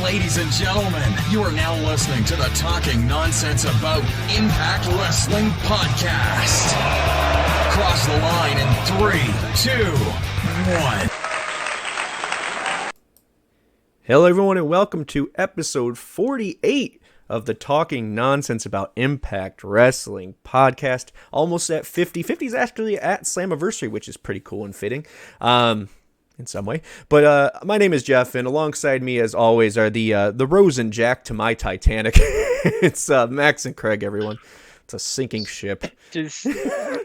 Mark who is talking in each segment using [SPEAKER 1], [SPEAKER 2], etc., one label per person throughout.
[SPEAKER 1] Ladies and gentlemen, you are now listening to the Talking Nonsense About Impact Wrestling podcast. Cross the line in 3, 2, 1.
[SPEAKER 2] Hello everyone and welcome to episode 48 of the Talking Nonsense About Impact Wrestling podcast. Almost at 50. 50 is actually at Slammiversary, which is pretty cool and fitting. In some way. But my name is Geoff, and alongside me, as always, are the Rose and Jack to my Titanic. It's Max and Craig, everyone. It's a sinking ship.
[SPEAKER 3] I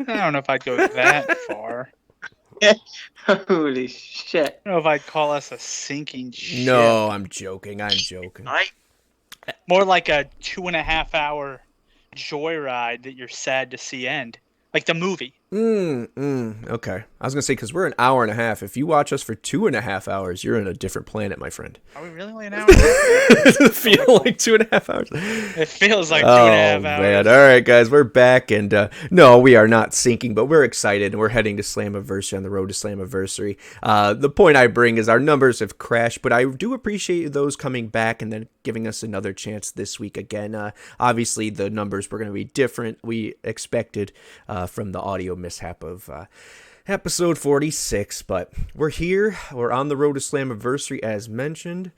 [SPEAKER 3] don't know if I'd go that far.
[SPEAKER 4] Holy shit.
[SPEAKER 3] I don't know if I'd call us a sinking ship.
[SPEAKER 2] No, I'm joking.
[SPEAKER 3] More like a 2.5 hour joyride that you're sad to see end. Like the movie.
[SPEAKER 2] Okay. I was going to say, because we're an hour and a half. If you watch us for 2.5 hours, you're in a different planet, my friend.
[SPEAKER 3] Are we really only an hour and a half?
[SPEAKER 2] Does it feel like 2.5 hours?
[SPEAKER 3] It feels like 2.5 hours.
[SPEAKER 2] Man. All right, guys, we're back. And no, we are not sinking, but we're excited. And we're heading to Slammiversary, on the road to Slammiversary. The point I bring is our numbers have crashed, but I do appreciate those coming back and then giving us another chance this week again. Obviously, the numbers were going to be different. We expected from the audio mishap of episode 46, but we're here. We're on the road to Slammiversary, as mentioned,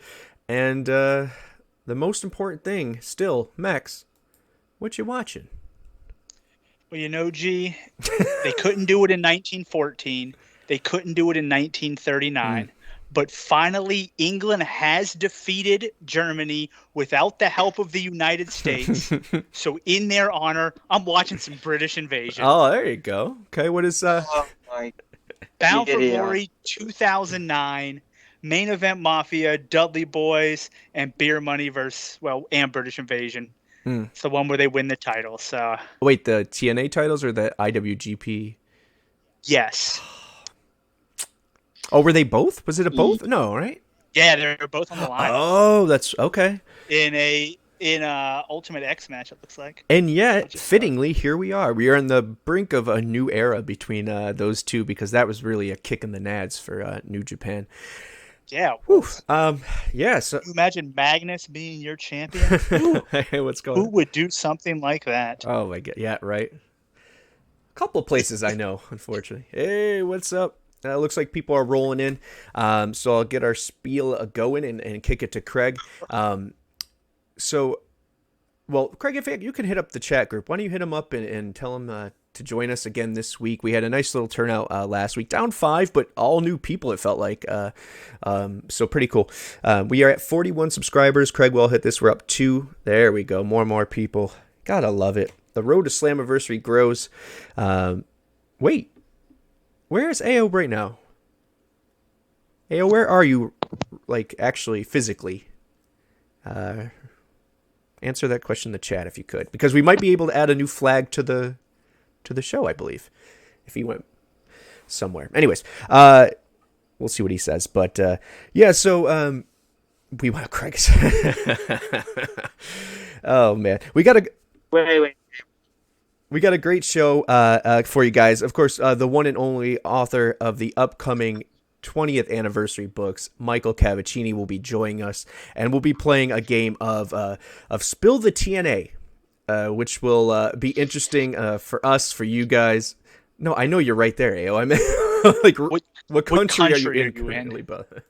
[SPEAKER 2] and the most important thing still, Max, what you watching?
[SPEAKER 3] Well, you know, G, they couldn't do it in 1914. They couldn't do it in 1939. But finally, England has defeated Germany without the help of the United States. So in their honor, I'm watching some British Invasion.
[SPEAKER 2] Oh, there you go. Okay, what is
[SPEAKER 4] Oh my
[SPEAKER 3] Bound for
[SPEAKER 4] idiot.
[SPEAKER 3] Glory 2009, main event Mafia, Dudley Boys, and Beer Money and British Invasion. It's the one where they win the title. So
[SPEAKER 2] Wait, the TNA titles or the IWGP?
[SPEAKER 3] yes.
[SPEAKER 2] Oh, were they both? Was it a both? No, right?
[SPEAKER 3] Yeah, they're both on the line.
[SPEAKER 2] Oh, that's okay.
[SPEAKER 3] In a Ultimate X match, it looks like.
[SPEAKER 2] And yet, fittingly, here we are. We are on the brink of a new era between those two, because that was really a kick in the nads for New Japan.
[SPEAKER 3] Yeah.
[SPEAKER 2] Whew. Yeah. So
[SPEAKER 3] Can you imagine Magnus being your champion?
[SPEAKER 2] hey, what's going
[SPEAKER 3] Who
[SPEAKER 2] on?
[SPEAKER 3] would do something like that?
[SPEAKER 2] Oh my god. Yeah. Right. A couple places I know, unfortunately. Hey, what's up? Looks like people are rolling in. So I'll get our spiel going and kick it to Craig. Craig, if you can hit up the chat group, why don't you hit him up and tell him to join us again this week? We had a nice little turnout last week, down 5, but all new people, it felt like. So pretty cool. We are at 41 subscribers. Craig will hit this. We're up 2. There we go. More and more people. Gotta love it. The road to Slammiversary grows. Wait. Where is AO right now? AO, where are you, like, actually, physically? Answer that question in the chat if you could, because we might be able to add a new flag to the show, I believe, if he went somewhere. Anyways, we'll see what he says. But yeah, so we want Craig. Oh man, we got a great show for you guys. Of course, the one and only author of the upcoming 20th anniversary books, Michael Cavacini, will be joining us, and we'll be playing a game of Spill the TNA, which will be interesting for us, for you guys. No, I know you're right there, AO. I mean, like, what country are you in currently? But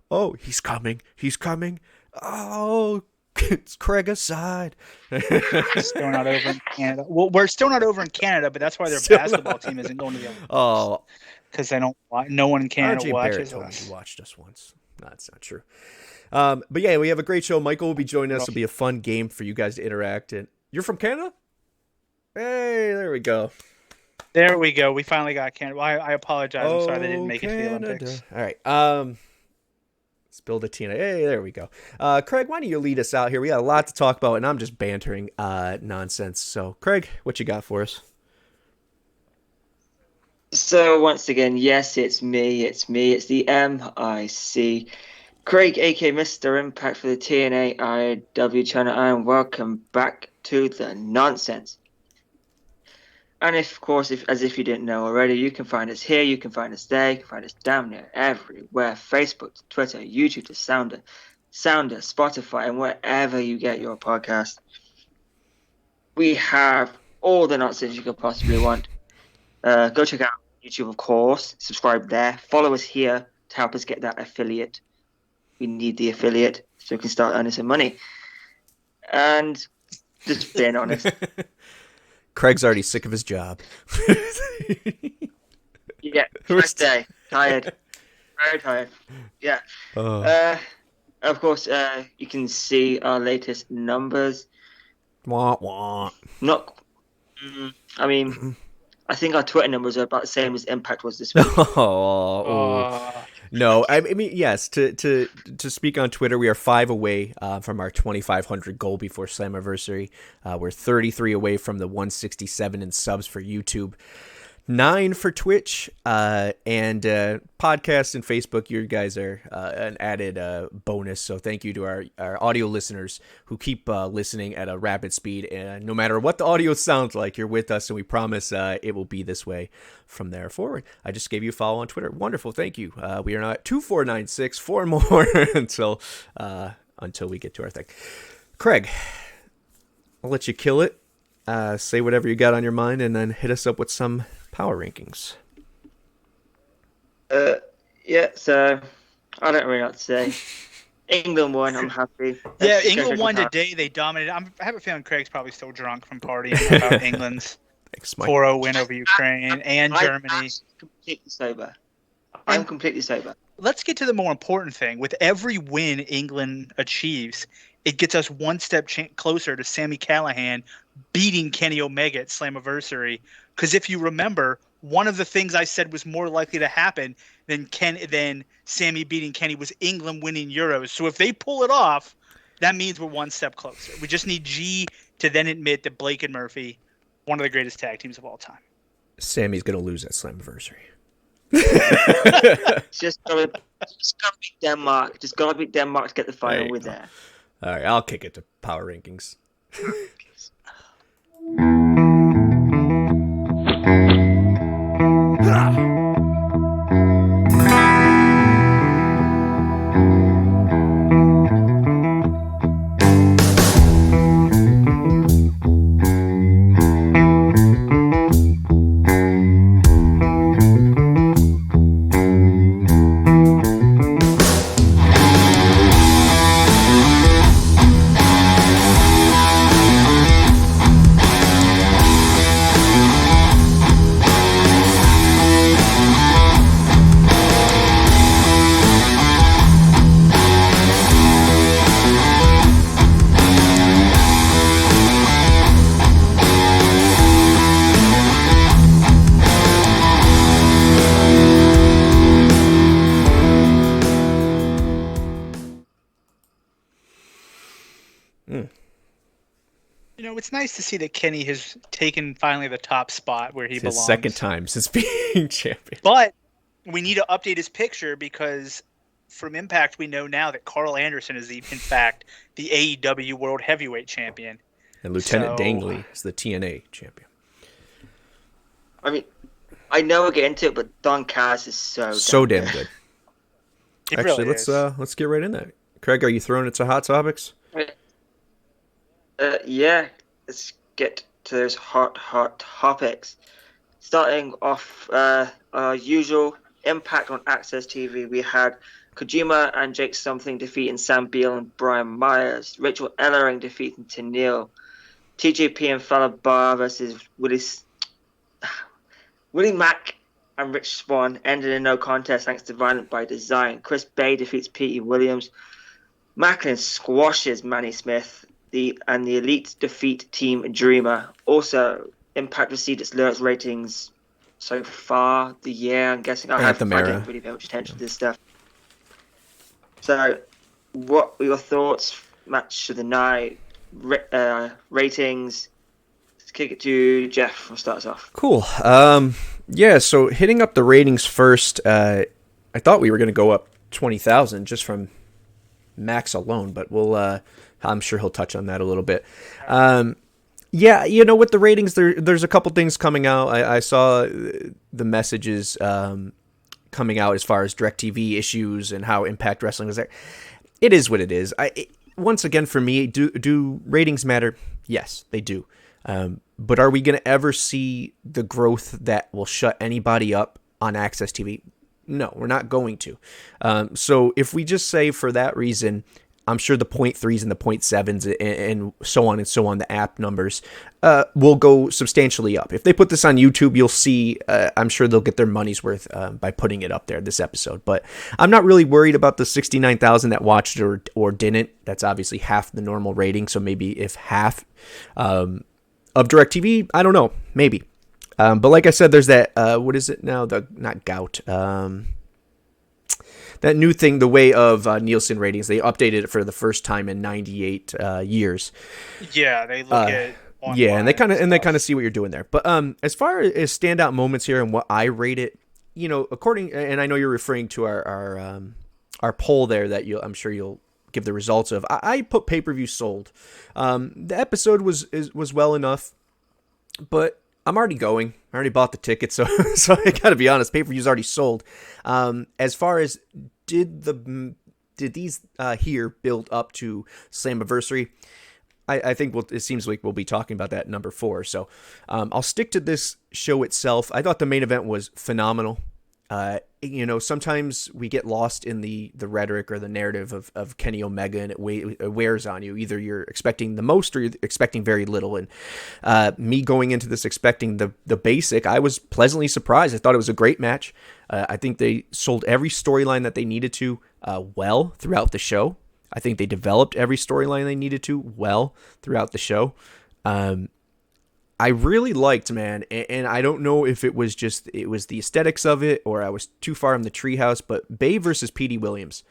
[SPEAKER 2] oh, he's coming. Oh, it's Craig aside.
[SPEAKER 3] Still not over in Canada. Well, we're still not over in Canada, but that's why their basketball team isn't going to the Olympics.
[SPEAKER 2] Oh,
[SPEAKER 3] because they don't. No one in Canada
[SPEAKER 2] RJ
[SPEAKER 3] watches
[SPEAKER 2] Barrett told me
[SPEAKER 3] us.
[SPEAKER 2] he watched us once. No, that's not true. But yeah, we have a great show. Michael will be joining us. It'll be a fun game for you guys to interact in. You're from Canada? Hey, there we go.
[SPEAKER 3] There we go. We finally got Canada. Well, I apologize. I'm sorry they didn't make it to the Olympics.
[SPEAKER 2] All right. Spill the TNA. Hey, there we go. Craig, why don't you lead us out here? We got a lot to talk about, and I'm just bantering nonsense. So, Craig, what you got for us?
[SPEAKER 4] So once again, yes, it's me. It's the MIC. Craig, aka Mr. Impact for the TNAIW channel, and welcome back to the nonsense. And of course, as if you didn't know already, you can find us here, you can find us there, you can find us damn near everywhere. Facebook, Twitter, YouTube, to Sounder, Sounder, Spotify, and wherever you get your podcast. We have all the nonsense you could possibly want. Go check out YouTube, of course. Subscribe there. Follow us here to help us get that affiliate. We need the affiliate so we can start earning some money. And just being honest.
[SPEAKER 2] Craig's already sick of his job.
[SPEAKER 4] Yeah, first day. Tired. Very tired. Yeah. Of course, you can see our latest numbers.
[SPEAKER 2] Wah, wah.
[SPEAKER 4] I mean, I think our Twitter numbers are about the same as Impact was this week.
[SPEAKER 2] No, I mean, yes. To speak on Twitter, we are 5 away from our 2,500 goal before Slammiversary. We're 33 away from the 167 in subs for YouTube. 9 for Twitch, and podcast and Facebook. You guys are an added bonus. So thank you to our audio listeners who keep listening at a rapid speed. And no matter what the audio sounds like, you're with us, and we promise it will be this way from there forward. I just gave you a follow on Twitter. Wonderful, thank you. We are now at 2496, 4 more until we get to our thing. Craig, I'll let you kill it. Say whatever you got on your mind, and then hit us up with some power rankings.
[SPEAKER 4] So I don't really know what to say. England won. I'm happy.
[SPEAKER 3] Yeah, England won today. They dominated. I have a feeling Craig's probably still drunk from partying about England's 4-0 win over Ukraine and Germany.
[SPEAKER 4] I'm completely sober. I'm completely sober.
[SPEAKER 3] Let's get to the more important thing. With every win England achieves, it gets us one step closer to Sami Callihan beating Kenny Omega at Slammiversary. Because if you remember, one of the things I said was more likely to happen than Sami beating Kenny was England winning Euros. So if they pull it off, that means we're one step closer. We just need G to then admit that Blake and Murphy, one of the greatest tag teams of all time.
[SPEAKER 2] Sammy's going to lose at Slammiversary.
[SPEAKER 4] Just gotta beat Denmark. Just gotta beat Denmark to get the final win there.
[SPEAKER 2] All right, I'll kick it to power rankings.
[SPEAKER 3] It's nice to see that Kenny has taken finally the top spot where he belongs.
[SPEAKER 2] His second time since being champion.
[SPEAKER 3] But we need to update his picture because from Impact we know now that Carl Anderson is in fact the AEW World Heavyweight Champion.
[SPEAKER 2] And Lieutenant Dangley is the TNA champion.
[SPEAKER 4] I mean, I know we'll get into it, but Don Callis is
[SPEAKER 2] so damn good.
[SPEAKER 3] Actually,
[SPEAKER 2] really let's get right in that. Craig, are you throwing it to hot topics?
[SPEAKER 4] Yeah. Let's get to those hot topics. Starting off, our usual Impact on Access TV, we had Kojima and Jake Something defeating Sam Beal and Brian Myers, Rachel Ellering defeating Tenille, TJP and Fallon Barr versus Willie Mack and Rich Swann ended in no contest thanks to Violent by Design. Chris Bay defeats Petey Williams. Macklin squashes Manny Smith. The Elite defeat Team Dreamer. Also, Impact received its lowest ratings so far the year. I'm guessing I didn't really pay much attention to this stuff. So, what were your thoughts? Match of the night, ratings. Let's kick it to Geoff. We'll start us off.
[SPEAKER 2] Cool. Yeah. So hitting up the ratings first. I thought we were going to go up 20,000 just from Max alone, but we'll. I'm sure he'll touch on that a little bit. Yeah, with the ratings, there's a couple things coming out. I saw the messages coming out as far as DirecTV issues and how Impact Wrestling was there. It is what it is. Once again, for me, do ratings matter? Yes, they do. But are we going to ever see the growth that will shut anybody up on Access TV? No, we're not going to. So if we just say for that reason, I'm sure the 0.3s and the 0.7s and so on and so on, the app numbers will go substantially up. If they put this on YouTube, you'll see, I'm sure they'll get their money's worth by putting it up there, this episode. But I'm not really worried about the 69,000 that watched it or didn't. That's obviously half the normal rating. So maybe if half of DirecTV, I don't know, maybe. But like I said, there's that, what is it now? Not gout. That new thing, the way of Nielsen ratings, they updated it for the first time in 98 years.
[SPEAKER 3] Yeah, they look at
[SPEAKER 2] yeah, and they kind of see what you're doing there. But as far as standout moments here and what I rate it, according, and I know you're referring to our poll there that I'm sure you'll give the results of. I put pay-per-view sold. The episode was well enough, but I'm already going. I already bought the ticket, so I gotta be honest. Pay-per-view's already sold. As far as did these here build up to Slammiversary? I think it seems like we'll be talking about that number 4. So I'll stick to this show itself. I thought the main event was phenomenal. Sometimes we get lost in the rhetoric or the narrative of Kenny Omega, and it wears on you. Either you're expecting the most or you're expecting very little. And me going into this expecting the basic, I was pleasantly surprised. I thought it was a great match. I think they sold every storyline that they needed to well throughout the show. I think they developed every storyline they needed to well throughout the show. I really liked, man, and I don't know if it was the aesthetics of it or I was too far in the treehouse, but Bay versus Petey Williams,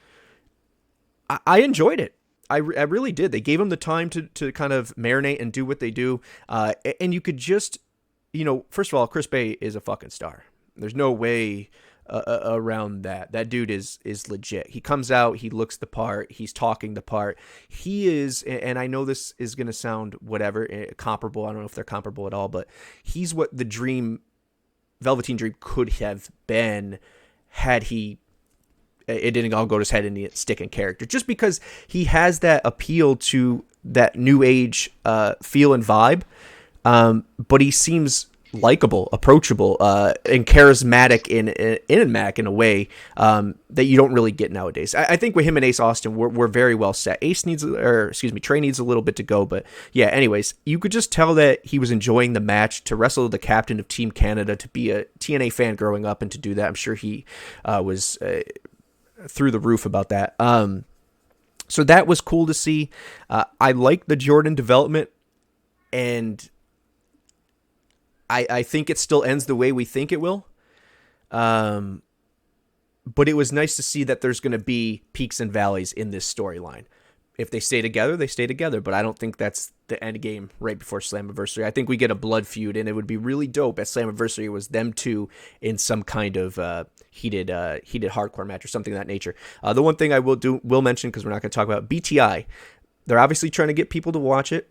[SPEAKER 2] I enjoyed it. I really did. They gave him the time to kind of marinate and do what they do, and you could just, first of all, Chris Bay is a fucking star. There's no way around that. That dude is legit. He comes out, he looks the part, he's talking the part. He is, and I know this is going to sound whatever, comparable. I don't know if they're comparable at all, but he's what the Velveteen Dream could have been had it didn't all go to his head and he stick in character. Just because he has that appeal to that new age feel and vibe, but he seems likable, approachable, and charismatic in Mac in a way that you don't really get nowadays. I think with him and Ace Austin, we're very well set. Trey needs a little bit to go, but yeah. Anyways, you could just tell that he was enjoying the match. To wrestle the captain of Team Canada, to be a TNA fan growing up, and to do that, I'm sure he was through the roof about that. So that was cool to see. I like the Jordan development, and I think it still ends the way we think it will. But it was nice to see that there's going to be peaks and valleys in this storyline. If they stay together, they stay together. But I don't think that's the end game right before Slammiversary. I think we get a blood feud, and it would be really dope at Slammiversary was them two in some kind of heated hardcore match or something of that nature. The one thing I will mention, because we're not going to talk about BTI, they're obviously trying to get people to watch it.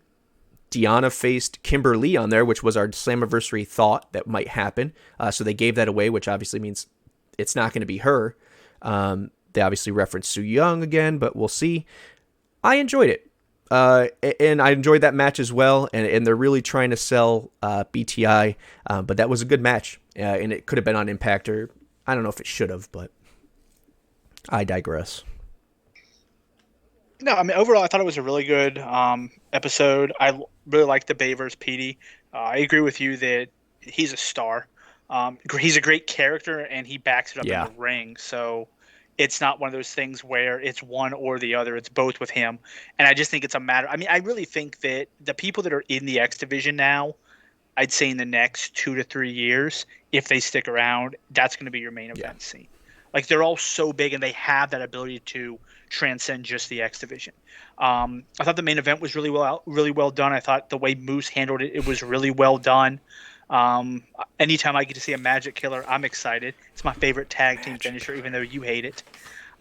[SPEAKER 2] Deanna faced Kimberly on there, which was our Slammiversary thought that might happen. So they gave that away, which obviously means it's not going to be her. They obviously referenced Su Yung again, but we'll see. I enjoyed it. And I enjoyed that match as well. And they're really trying to sell BTI. But that was a good match. And it could have been on Impact, or I don't know if it should have, but I digress.
[SPEAKER 3] No, I mean, overall, I thought it was a really good episode. I really liked the Bay versus Petey. I agree with you that he's a star. He's a great character, and he backs it up in the ring. So it's not one of those things where it's one or the other. It's both with him. And I just think it's a matter. I mean, I really think that the people that are in the X Division now, I'd say in the next 2 to 3 years, if they stick around, that's going to be your main event scene. Like, they're all so big, and they have that ability to transcend just the X Division. I thought the main event was really well done. I thought the way Moose handled it, it was really well done. Anytime I get to see a Magic Killer, I'm excited. It's my favorite tag team finisher, even though you hate it.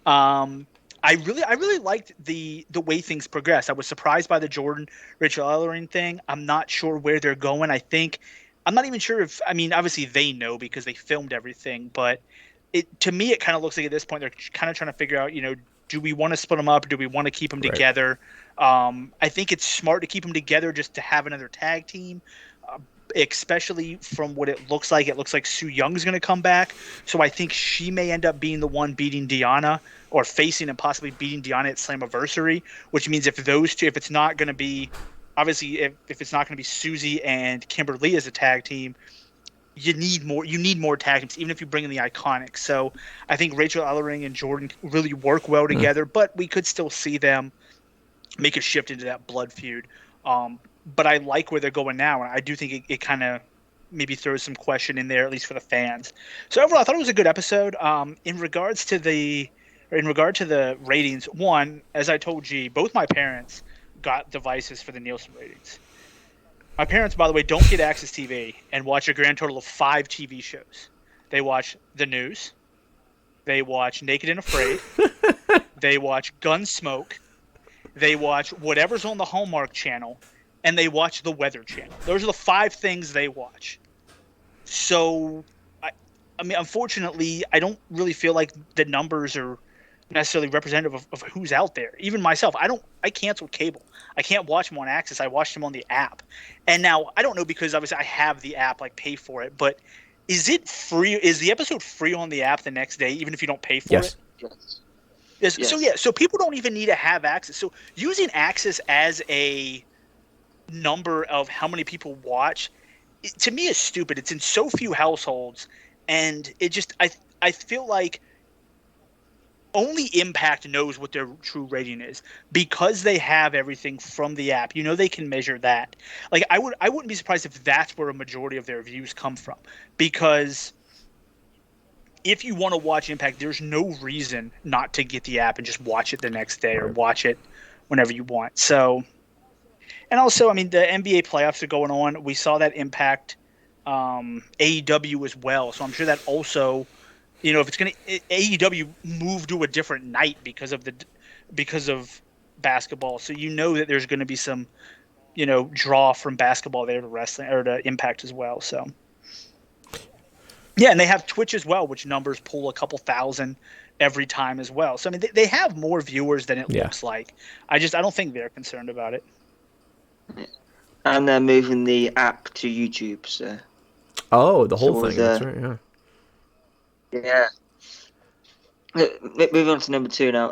[SPEAKER 3] I really liked the way things progressed. I was surprised by the Jordan Rachel Ellering thing. I'm not sure where they're going. I'm not even sure if, I mean, obviously they know because they filmed everything, but to me, it kind of looks like at this point they're kind of trying to figure out, do we want to split them up? Do we want to keep them together? I think it's smart to keep them together just to have another tag team, especially from what it looks like. It looks like Su Young's going to come back. So I think she may end up being the one beating Deanna, or facing and possibly beating Deanna at Slammiversary, which means if it's not going to be, obviously, if it's not going to be Susie and Kimberly as a tag team, you need more tag teams, even if you bring in the Iconics. So I think Rachel Ellering and Jordan really work well together, but we could still see them make a shift into that blood feud. But I like where they're going now, and I do think it kind of maybe throws some question in there, at least for the fans. So overall, I thought it was a good episode. In regard to the ratings, one, as I told G, both my parents got devices for the Nielsen ratings. My parents, by the way, don't get Access TV and watch a grand total of 5 TV shows. They watch The News. They watch Naked and Afraid. They watch Gunsmoke. They watch whatever's on the Hallmark Channel. And they watch the Weather Channel. Those are the 5 things they watch. So, I mean, unfortunately, I don't really feel like the numbers are necessarily representative of who's out there. Even myself, I canceled cable. I can't watch them on Access. I watched them on the app. And now I don't know, because obviously I have the app, like pay for it, but is it free? Is the episode free on the app the next day, even if you don't pay for it? Yes. So people don't even need to have Access. So using Access as a number of how many people watch, to me, is stupid. It's in so few households, and it just, I feel like only Impact knows what their true rating is, because they have everything from the app. They can measure that. Like, I wouldn't be surprised if that's where a majority of their views come from, because if you want to watch Impact, there's no reason not to get the app and just watch it the next day, or watch it whenever you want. So, and also, I mean, the NBA playoffs are going on. We saw that impact AEW as well. So I'm sure that also, if it's going to, AEW move to a different night because of basketball. So that there's going to be some, draw from basketball there to wrestling, or to Impact as well. So yeah, and they have Twitch as well, which numbers pull a couple thousand every time as well. So I mean, they have more viewers than it looks like. I don't think they're concerned about it.
[SPEAKER 4] And they're moving the app to YouTube. So.
[SPEAKER 2] Oh, the whole thing. That's right.
[SPEAKER 4] Yeah. Moving on to number 2 now.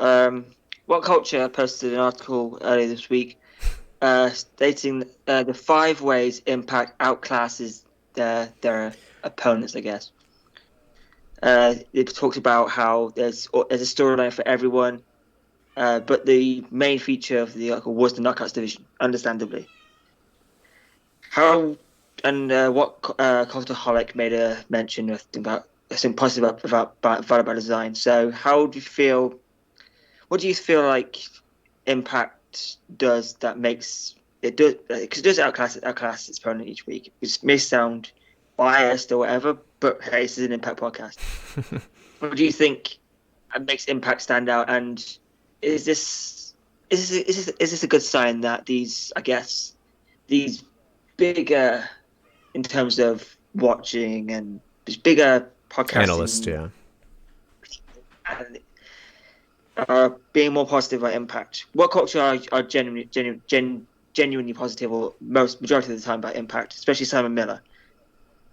[SPEAKER 4] WhatCulture posted an article earlier this week stating the 5 ways Impact outclasses their opponents, I guess. They talked about how there's a storyline for everyone, but the main feature of the article was the Knockouts division, understandably. What Cultaholic made a mention about something positive about design. So how do you feel? What do you feel like Impact does that makes it do? Because it does outclass its opponent each week. It may sound biased or whatever, but hey, this is an Impact podcast. What do you think makes Impact stand out? And is this a good sign that these bigger, in terms of watching, and these bigger podcasting
[SPEAKER 2] analysts,
[SPEAKER 4] are being more positive about Impact? WhatCulture are genuinely positive, or majority of the time, about Impact, especially Simon Miller.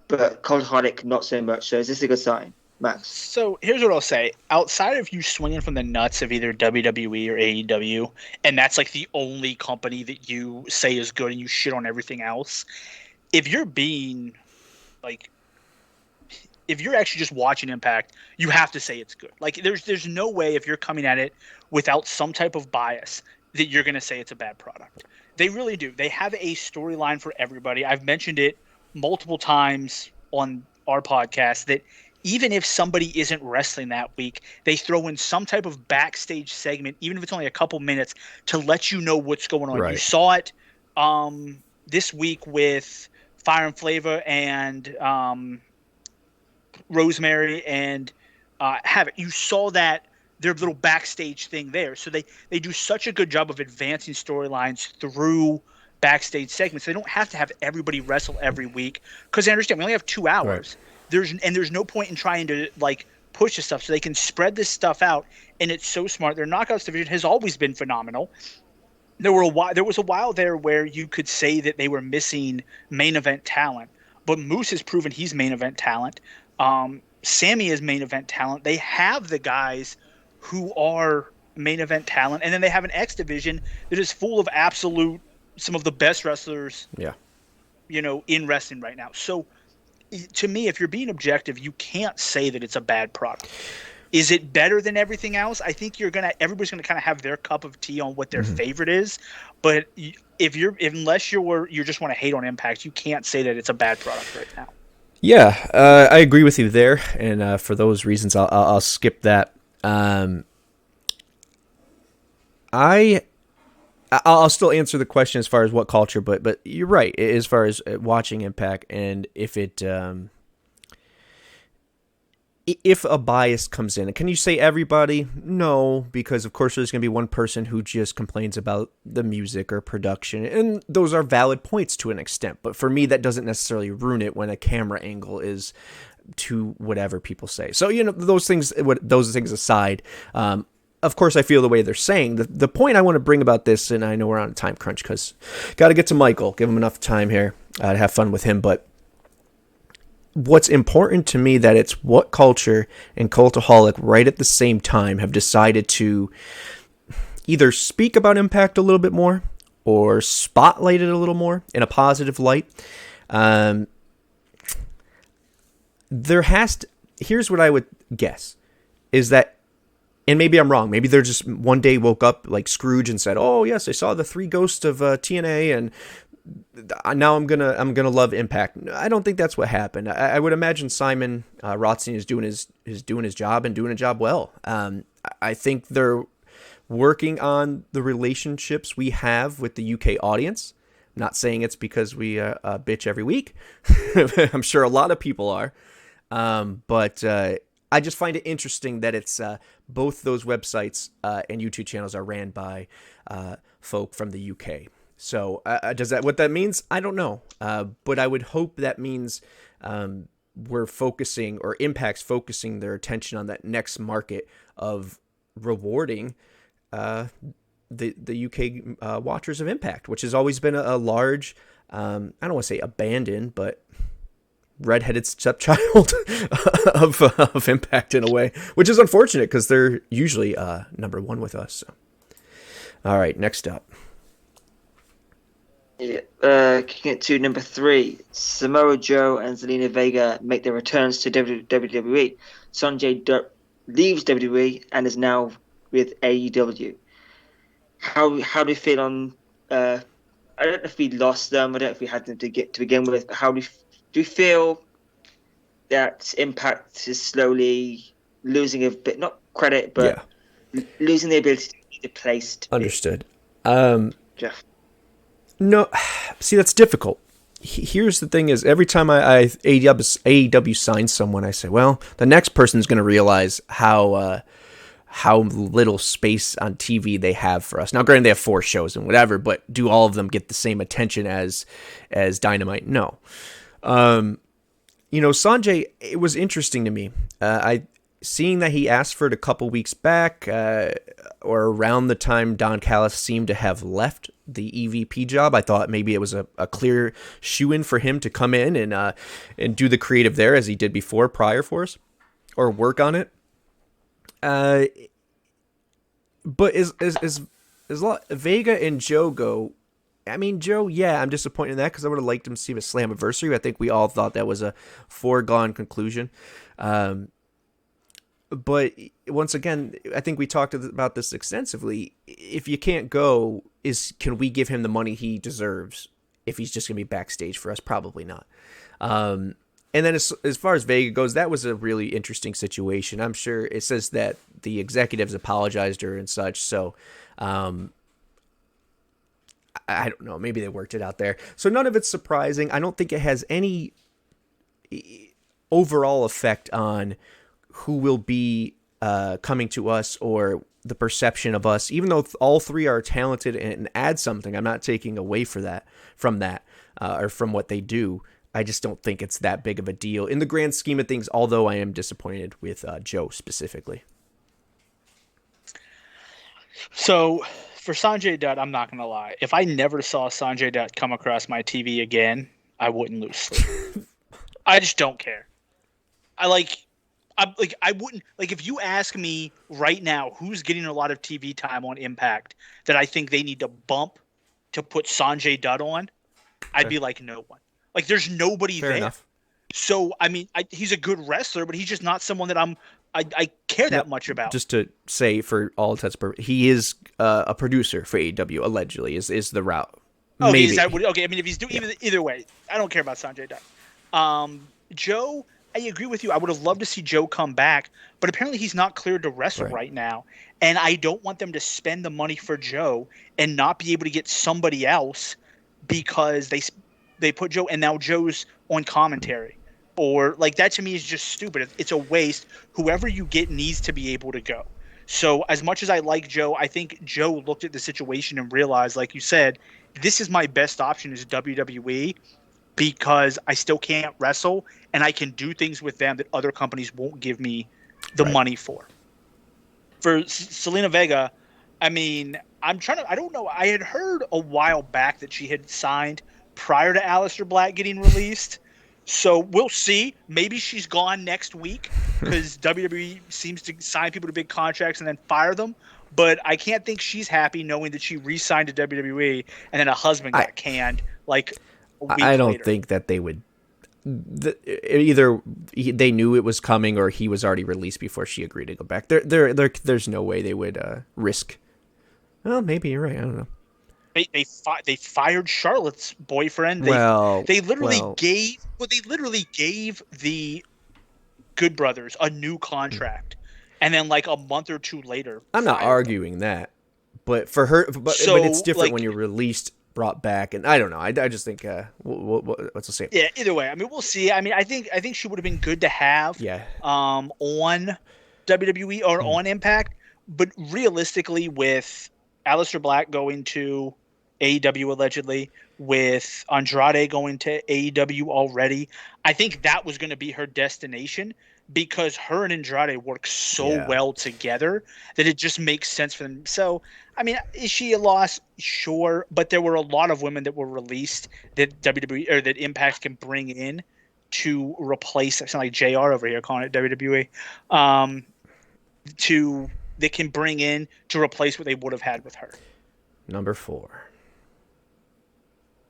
[SPEAKER 4] But Cultaholic not so much. So is this a good sign, Max?
[SPEAKER 3] So here's what I'll say. Outside of you swinging from the nuts of either WWE or AEW, and that's like the only company that you say is good and you shit on everything else, if you're being like, if you're actually just watching Impact, you have to say it's good. Like, there's no way, if you're coming at it without some type of bias, that you're going to say it's a bad product. They really do. They have a storyline for everybody. I've mentioned it multiple times on our podcast that even if somebody isn't wrestling that week, they throw in some type of backstage segment, even if it's only a couple minutes, to let you know what's going on.
[SPEAKER 2] Right.
[SPEAKER 3] You saw it this week with Fire and Flavor and Rosemary and Havoc. You saw that, their little backstage thing there. So they do such a good job of advancing storylines through backstage segments. They don't have to have everybody wrestle every week, because I understand we only have 2 hours.
[SPEAKER 2] Right.
[SPEAKER 3] There's no point in trying to like push this stuff so they can spread this stuff out. And it's so smart. Their knockouts division has always been phenomenal. There was a while there where you could say that they were missing main event talent, but Moose has proven he's main event talent. Sammy is main event talent. They have the guys who are main event talent, and then they have an X division that is full of some of the best wrestlers, in wrestling right now. So to me, if you're being objective, you can't say that it's a bad product. Is it better than everything else? I think everybody's gonna kind of have their cup of tea on what their favorite is. But unless you just want to hate on Impact, you can't say that it's a bad product right now.
[SPEAKER 2] Yeah, I agree with you there, and for those reasons, I'll skip that. I'll still answer the question as far as WhatCulture, but you're right as far as watching Impact, and if a bias comes in, can you say everybody? No, because of course there's going to be one person who just complains about the music or production, and those are valid points to an extent. But for me, that doesn't necessarily ruin it when a camera angle is to whatever people say. So, those things aside, of course, I feel the way they're saying. The point I want to bring about this, and I know we're on a time crunch because got to get to Michael, give him enough time here to have fun with him, but what's important to me that it's WhatCulture and Cultaholic right at the same time have decided to either speak about Impact a little bit more or spotlight it a little more in a positive light. Here's what I would guess is that, and maybe I'm wrong, maybe they're just one day woke up like Scrooge and said, oh yes, I saw the 3 ghosts of TNA and now I'm gonna love Impact. I don't think that's what happened. I would imagine Simon Rothstein is doing his job and doing a job well. I think they're working on the relationships we have with the UK audience. I'm not saying it's because we bitch every week. I'm sure a lot of people are, but I just find it interesting that it's both those websites and YouTube channels are ran by folk from the UK. So what that means? I don't know. But I would hope that means we're focusing, or Impact's focusing their attention on that next market of rewarding the UK watchers of Impact, which has always been a large, I don't want to say abandoned, but redheaded stepchild of Impact in a way, which is unfortunate because they're usually number one with us. So. All right, next up.
[SPEAKER 4] Kicking it to number 3, Samoa Joe and Zelina Vega make their returns to WWE. Sanjay Dutt leaves WWE and is now with AEW. How do you feel on? I don't know if we lost them. I don't know if we had them to begin with. But how do you feel that Impact is slowly losing a bit, not credit, but losing the ability to be the place?
[SPEAKER 2] Understood.
[SPEAKER 4] Geoff.
[SPEAKER 2] No, see, that's difficult. Here's the thing is, every time AEW signs someone, I say, well, the next person's going to realize how little space on TV they have for us. Now, granted, they have 4 shows and whatever, but do all of them get the same attention as Dynamite? No. Sanjay, it was interesting to me. Seeing that he asked for it a couple weeks back, or around the time Don Callis seemed to have left the EVP job, I thought maybe it was a clear shoe-in for him to come in and do the creative there as he did prior for us, or work on it. But as Vega and Joe go, I mean, Joe, I'm disappointed in that because I would have liked him to see a Slammiversary. I think we all thought that was a foregone conclusion. But once again, I think we talked about this extensively. If you can't go, can we give him the money he deserves if he's just going to be backstage for us? Probably not. And then as far as Vega goes, that was a really interesting situation. I'm sure it says that the executives apologized to her and such. So I don't know. Maybe they worked it out there. So none of it's surprising. I don't think it has any overall effect on who will be coming to us or the perception of us. Even though all 3 are talented and add something, I'm not taking away from that or from what they do. I just don't think it's that big of a deal in the grand scheme of things, although I am disappointed with Joe specifically.
[SPEAKER 3] So for Sanjay Dutt, I'm not gonna lie. If I never saw Sanjay Dutt come across my TV again, I wouldn't lose sleep. I just don't care. I wouldn't like if you ask me right now who's getting a lot of TV time on Impact that I think they need to bump to put Sanjay Dutt on, I'd be like no one. Like there's nobody
[SPEAKER 2] Fair
[SPEAKER 3] there.
[SPEAKER 2] enough.
[SPEAKER 3] So I mean, he's a good wrestler, but he's just not someone that I care that much about.
[SPEAKER 2] Just to say, for all intents and purposes, he is a producer for AEW. Allegedly, is the route.
[SPEAKER 3] Okay,
[SPEAKER 2] Maybe.
[SPEAKER 3] is that what, okay. I mean, if he's doing either way, I don't care about Sanjay Dutt. Joe, I agree with you. I would have loved to see Joe come back, but apparently he's not cleared to wrestle right now, and I don't want them to spend the money for Joe and not be able to get somebody else because they put Joe and now Joe's on commentary. Or like that to me is just stupid. It's a waste. Whoever you get needs to be able to go. So as much as I like Joe, I think Joe looked at the situation and realized, like you said, this is my best option is WWE because I still can't wrestle and I can do things with them that other companies won't give me the money for. For Selena Vega, I mean, I don't know. I had heard a while back that she had signed prior to Aleister Black getting released. So we'll see. Maybe she's gone next week because WWE seems to sign people to big contracts and then fire them. But I can't think she's happy knowing that she re-signed to WWE and then a husband got canned like a week
[SPEAKER 2] I don't
[SPEAKER 3] later.
[SPEAKER 2] think that they would. Either they knew it was coming or he was already released before she agreed to go back. There's no way they would risk. Well, maybe you're right. I don't know.
[SPEAKER 3] They fired Charlotte's boyfriend. They literally gave the Good Brothers a new contract, and then like a month or two later,
[SPEAKER 2] I'm not arguing that, but for her, but it's different when you're released, brought back, and I don't know. I just think what's the same?
[SPEAKER 3] Yeah. Either way, I mean, we'll see. I mean, I think she would have been good to have.
[SPEAKER 2] Yeah.
[SPEAKER 3] On WWE or on Impact, but realistically, with Aleister Black going to AEW allegedly, with Andrade going to AEW already, I think that was going to be her destination because her and Andrade work so well together that it just makes sense for them. So, I mean, is she a loss? Sure, but there were a lot of women that were released that WWE or that Impact can bring in to replace something like JR over here calling it WWE. They can bring in to replace what they would have had with her.
[SPEAKER 2] Number 4.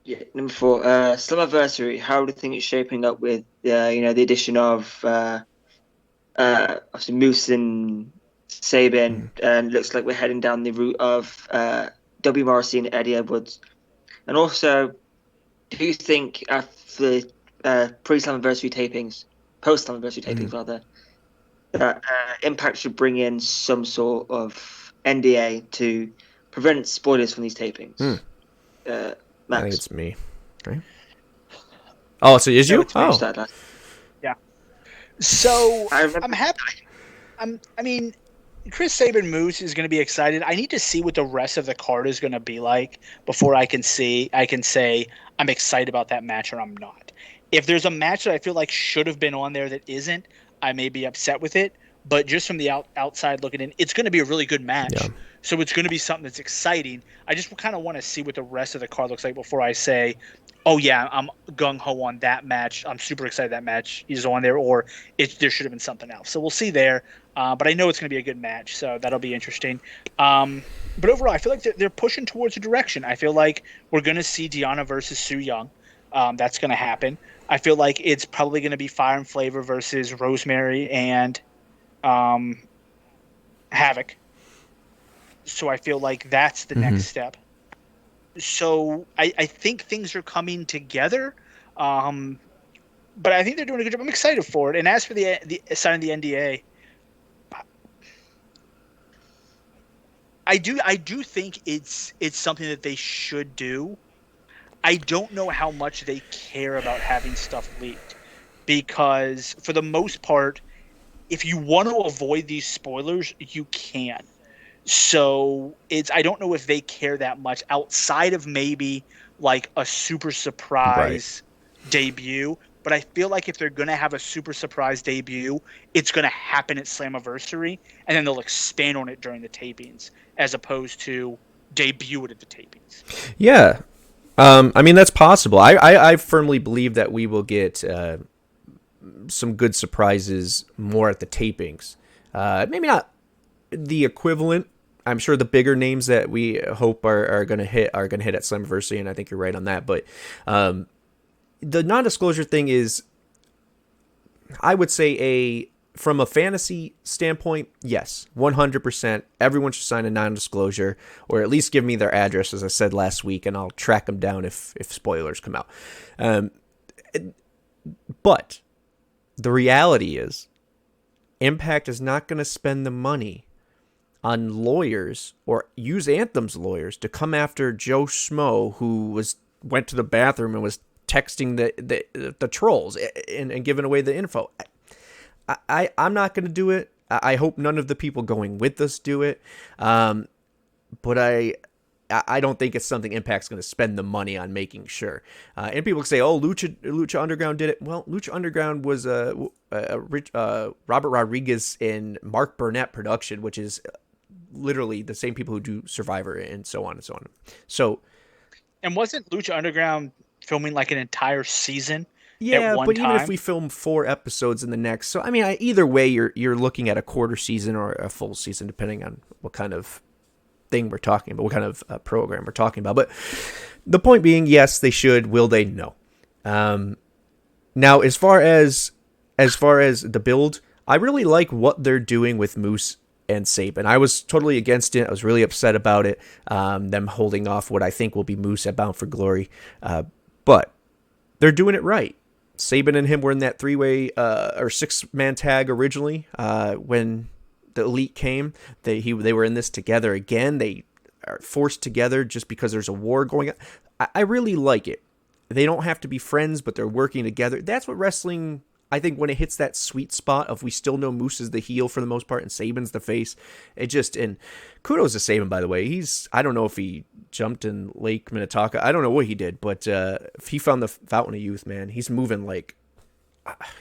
[SPEAKER 4] Yeah, number 4. Slammiversary. How do you think it's shaping up with the addition of obviously Moose and Sabin, and looks like we're heading down the route of W. Morrissey and Eddie Edwards. And also, do you think after pre-Slammiversary tapings, post-Slammiversary tapings rather, that Impact should bring in some sort of NDA to prevent spoilers from these tapings? Max.
[SPEAKER 2] I think it's me, right? Oh, so is you? Oh,
[SPEAKER 3] yeah. So I'm happy. I mean, Chris Sabin Moose is going to be excited. I need to see what the rest of the card is going to be like before I can say I'm excited about that match or I'm not. If there's a match that I feel like should have been on there that isn't, I may be upset with it. But just from the outside looking in, it's going to be a really good match. Yeah. So it's going to be something that's exciting. I just kind of want to see what the rest of the card looks like before I say, oh, yeah, I'm gung-ho on that match. I'm super excited that match is on there, or there should have been something else. So we'll see there. But I know it's going to be a good match, so that'll be interesting. But overall, I feel like they're pushing towards a direction. I feel like we're going to see Deonna versus Su Yung. That's going to happen. I feel like it's probably going to be Fire and Flavor versus Rosemary and Havoc. So I feel like that's the next step. So I think things are coming together. But I think they're doing a good job. I'm excited for it. And as for the signing the NDA, I do think it's something that they should do. I don't know how much they care about having stuff leaked, because for the most part, if you want to avoid these spoilers, you can. So I don't know if they care that much outside of maybe like a super surprise debut. But I feel like if they're going to have a super surprise debut, it's going to happen at Slammiversary, and then they'll expand on it during the tapings, as opposed to debut it at the tapings.
[SPEAKER 2] Yeah. I mean, that's possible. I firmly believe that we will get some good surprises more at the tapings. Maybe not the equivalent. I'm sure the bigger names that we hope are going to hit at Slammiversary, and I think you're right on that. But the non-disclosure thing is, I would say from a fantasy standpoint, yes, 100%. Everyone should sign a non-disclosure, or at least give me their address, as I said last week, and I'll track them down if spoilers come out. But the reality is, Impact is not going to spend the money on lawyers or use Anthem's lawyers to come after Joe Schmo, who went to the bathroom and was texting the trolls and giving away the info. I'm not going to do it. I hope none of the people going with us do it. But I don't think it's something Impact's going to spend the money on making sure. And people say, "Oh, Lucha Underground did it." Well, Lucha Underground was Robert Rodriguez and Mark Burnett production, which is literally the same people who do Survivor and so on and so on. So,
[SPEAKER 3] and wasn't Lucha Underground filming like an entire season?
[SPEAKER 2] Yeah,
[SPEAKER 3] at one
[SPEAKER 2] but
[SPEAKER 3] time?
[SPEAKER 2] even if we film 4 episodes in the next, so I mean, either way, you're looking at a quarter season or a full season, depending on what kind of thing we're talking about, what kind of program we're talking about. But the point being, yes, they should. Will they? No. Now, as far as the build, I really like what they're doing with Moose and Sabin. I was totally against it. I was really upset about it. Them holding off what I think will be Moose at Bound for Glory, but they're doing it right. Sabin and him were in that 3-way or 6-man tag originally when the Elite came. They were in this together again. They are forced together just because there's a war going on. I really like it. They don't have to be friends, but they're working together. That's what wrestling, I think, when it hits that sweet spot of we still know Moose is the heel for the most part and Sabin's the face. And kudos to Sabin, by the way. I don't know if he jumped in Lake Minnetonka. I don't know what he did, but if he found the Fountain of Youth, man, he's moving like,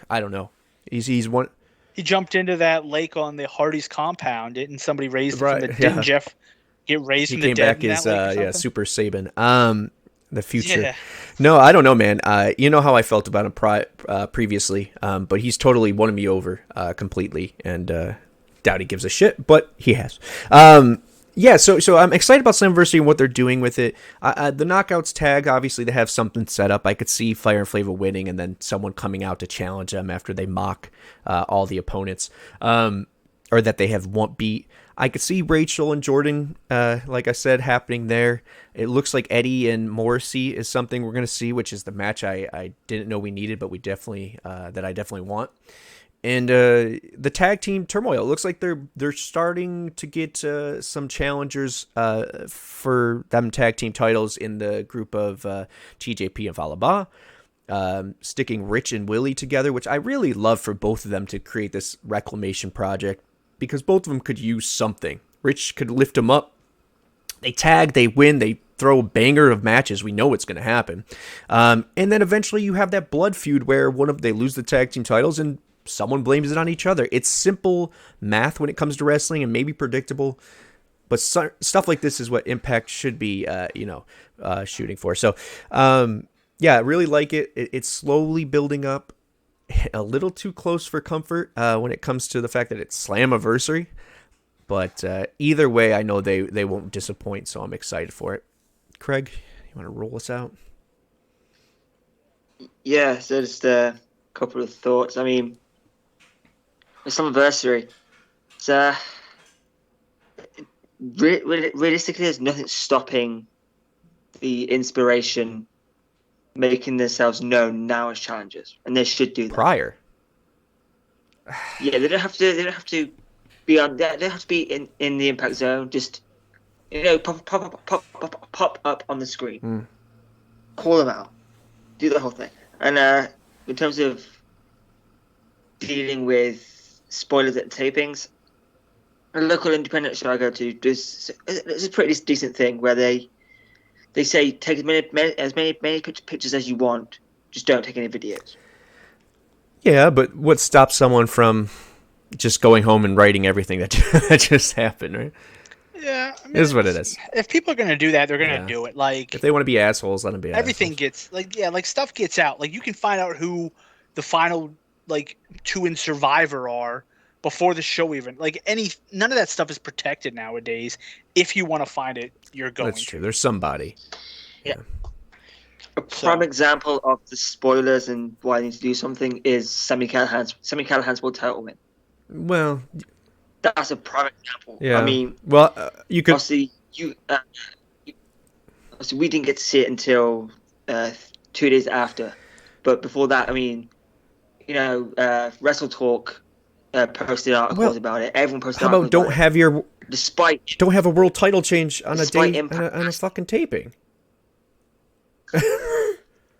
[SPEAKER 2] I don't know. He's one.
[SPEAKER 3] He jumped into that lake on the Hardy's compound, and somebody raised it from the.
[SPEAKER 2] Yeah.
[SPEAKER 3] Didn't Geoff get raised from the dead in that lake or something?
[SPEAKER 2] Super Sabin. The future.
[SPEAKER 3] Yeah.
[SPEAKER 2] No, I don't know, man. You know how I felt about him previously, but he's totally won me over completely, and doubt he gives a shit, but he has. Yeah, so I'm excited about Slammiversary and what they're doing with it. The Knockouts tag, obviously, they have something set up. I could see Fire and Flava winning and then someone coming out to challenge them after they mock all the opponents, or that they have beat. I could see Rachel and Jordan, like I said, happening there. It looks like Eddie and Morrissey is something we're going to see, which is the match I didn't know we needed, but that I definitely want. And the tag team turmoil, it looks like they're starting to get some challengers for them tag team titles in the group of TJP and Falaba. Sticking Rich and Willie together, which I really love for both of them to create this reclamation project, because both of them could use something. Rich could lift them up. They tag, they win, they throw a banger of matches. We know what's going to happen. And then eventually you have that blood feud where they lose the tag team titles and someone blames it on each other. It's simple math when it comes to wrestling and maybe predictable. But stuff like this is what Impact should be, shooting for. So, yeah, I really like it. It's slowly building up. A little too close for comfort when it comes to the fact that it's Slammiversary. But either way, I know they won't disappoint, so I'm excited for it. Craig, you want to roll us out?
[SPEAKER 4] Yeah, so just a couple of thoughts. I mean, it's Slammiversary. So, realistically, there's nothing stopping the inspiration making themselves known now as challengers, and they should do that.
[SPEAKER 2] Prior.
[SPEAKER 4] Yeah, they don't have to be on. They don't have to be in the Impact Zone. Just pop up on the screen. Call them out. Do the whole thing. And in terms of dealing with spoilers at tapings, a local independent show I go to does it's a pretty decent thing where they say take as many pictures as you want, just don't take any videos.
[SPEAKER 2] Yeah, but what stops someone from just going home and writing everything that just happened, right?
[SPEAKER 3] Yeah, I mean,
[SPEAKER 2] It is what it is.
[SPEAKER 3] If people are gonna do that, they're gonna
[SPEAKER 2] Yeah.
[SPEAKER 3] do it. Like,
[SPEAKER 2] If they want to be assholes, let them be
[SPEAKER 3] everything
[SPEAKER 2] assholes.
[SPEAKER 3] gets like stuff gets out. Like, you can find out who the final like 2 in Survivor are before the show even. Like, none of that stuff is protected nowadays. If you want to find it, you're going.
[SPEAKER 2] That's true. There's somebody.
[SPEAKER 3] Yeah.
[SPEAKER 4] A prime example of the spoilers and why I need to do something is Sami Callihan's world title win.
[SPEAKER 2] Well,
[SPEAKER 4] That's a prime example.
[SPEAKER 2] yeah.
[SPEAKER 4] I mean,
[SPEAKER 2] well, you could.
[SPEAKER 4] obviously we didn't get to see it until 2 days after, but before that, I mean, Wrestle Talk posted articles about it. Everyone posted.
[SPEAKER 2] How about don't have a world title change on a day on a fucking taping?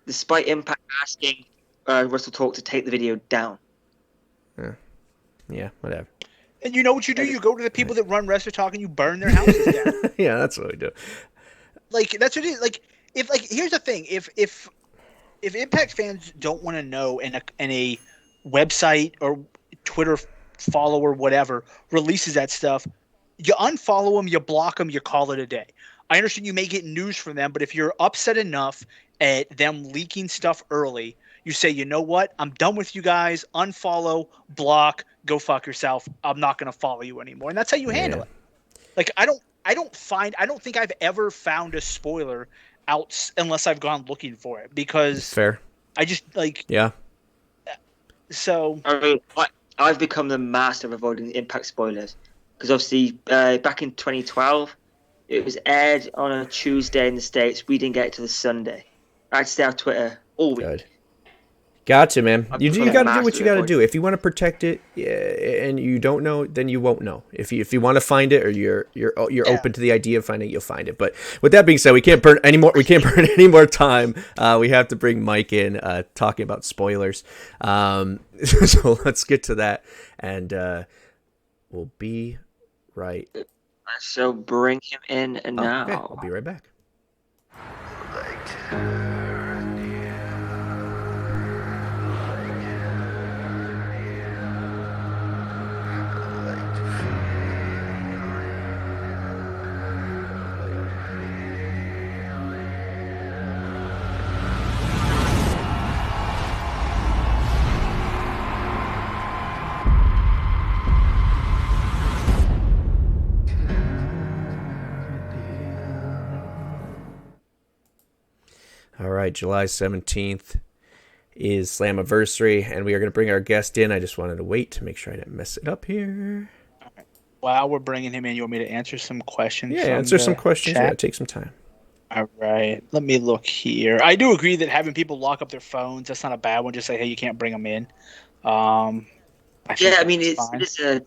[SPEAKER 4] Despite Impact asking Wrestle Talk to take the video down.
[SPEAKER 2] Yeah, whatever.
[SPEAKER 3] And you know what you do? You go to the people that run Wrestle Talk and you burn their houses down.
[SPEAKER 2] Yeah, that's what we do.
[SPEAKER 3] Like, that's what it is. Like, here's the thing: if Impact fans don't want to know, and a website or Twitter follower, whatever, releases that stuff, you unfollow them, you block them, you call it a day. I understand you may get news from them, but if you're upset enough at them leaking stuff early, you say, you know what? I'm done with you guys. Unfollow, block, go fuck yourself. I'm not going to follow you anymore. And that's how you handle it. Like, I don't think I've ever found a spoiler out unless I've gone looking for it, because
[SPEAKER 2] fair.
[SPEAKER 3] I just
[SPEAKER 2] yeah.
[SPEAKER 3] So
[SPEAKER 4] I mean, I've become the master of avoiding Impact spoilers, because obviously back in 2012 it was aired on a Tuesday in the States. We didn't get it till the Sunday. I had to stay off Twitter all week.
[SPEAKER 2] Good. Gotcha, man. You got to do what you got to do. If you want to protect it, and you don't know, then you won't know. If you want to find it, or you're open to the idea of finding it, you'll find it. But with that being said, we can't burn any more. We can't burn any more time. We have to bring Mike in, talking about spoilers. So let's get to that, and we'll be right.
[SPEAKER 4] So bring him in now.
[SPEAKER 2] Okay. I'll be right back. All right, July 17th is Slammiversary, and we are going to bring our guest in. I just wanted to wait to make sure I didn't mess it up here.
[SPEAKER 3] While we're bringing him in, you want me to answer some questions?
[SPEAKER 2] Yeah, answer some questions.
[SPEAKER 3] Chat?
[SPEAKER 2] Yeah, take some time.
[SPEAKER 3] All right, let me look here. I do agree that having people lock up their phones, that's not a bad one. Just say, hey, you can't bring them in.
[SPEAKER 4] I mean, it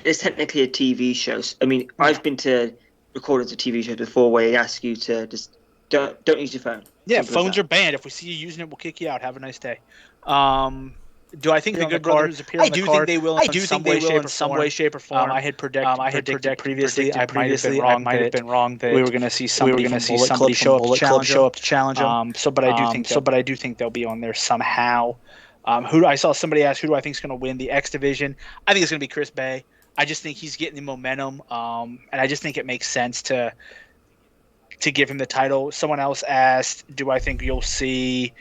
[SPEAKER 4] is technically a TV show. I mean, I've been to recordings of TV shows before where they ask you to just don't use your phone.
[SPEAKER 3] Yeah, phones are banned. If we see you using it, we'll kick you out. Have a nice day. Do I think the Good Brothers appear on the card? I do think they will. I do think they will in some way, shape, or form. I had predicted previously. I might have been wrong that we were going to see somebody show up to challenge them. But I do think they'll be on there somehow. I saw somebody ask, who do I think is going to win the X division? I think it's going to be Chris Bay. I just think he's getting the momentum, and I just think it makes sense to give him the title. Someone else asked, do I think you'll see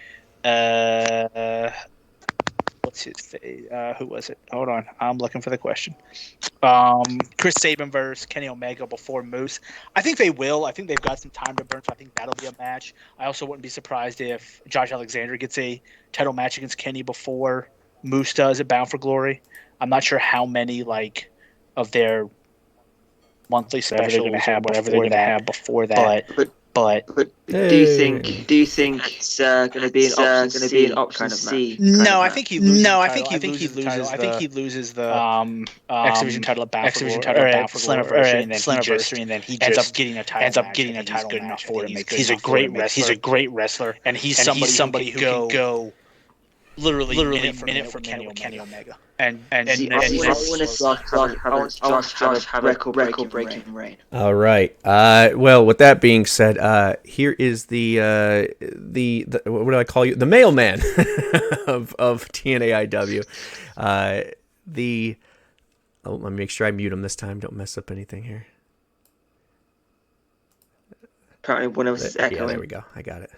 [SPEAKER 3] what's his face? Who was it? Hold on, I'm looking for the question. Chris Sabin versus Kenny Omega before Moose. I think they will. I think they've got some time to burn, so I think that'll be a match. I also wouldn't be surprised if Josh Alexander gets a title match against Kenny before Moose does at Bound for Glory. I'm not sure how many of their monthly specials they're going to have before that. But
[SPEAKER 4] do you think it's going to be an option C?
[SPEAKER 3] No, I think he loses. I think he loses the X Division title at Bound for Glory, and then he ends up getting a title. He's good enough for it. He's a great wrestler, and he's somebody who can go literally minute for minute with Kenny Omega. And
[SPEAKER 4] See, I want to see Josh have a record-breaking reign.
[SPEAKER 2] All right. Well, with that being said, here is the what do I call you? The mailman of TNAIW. Let me make sure I mute him this time. Don't mess up anything here.
[SPEAKER 4] Apparently, one of us is echoing.
[SPEAKER 2] Yeah, there we go. I got it.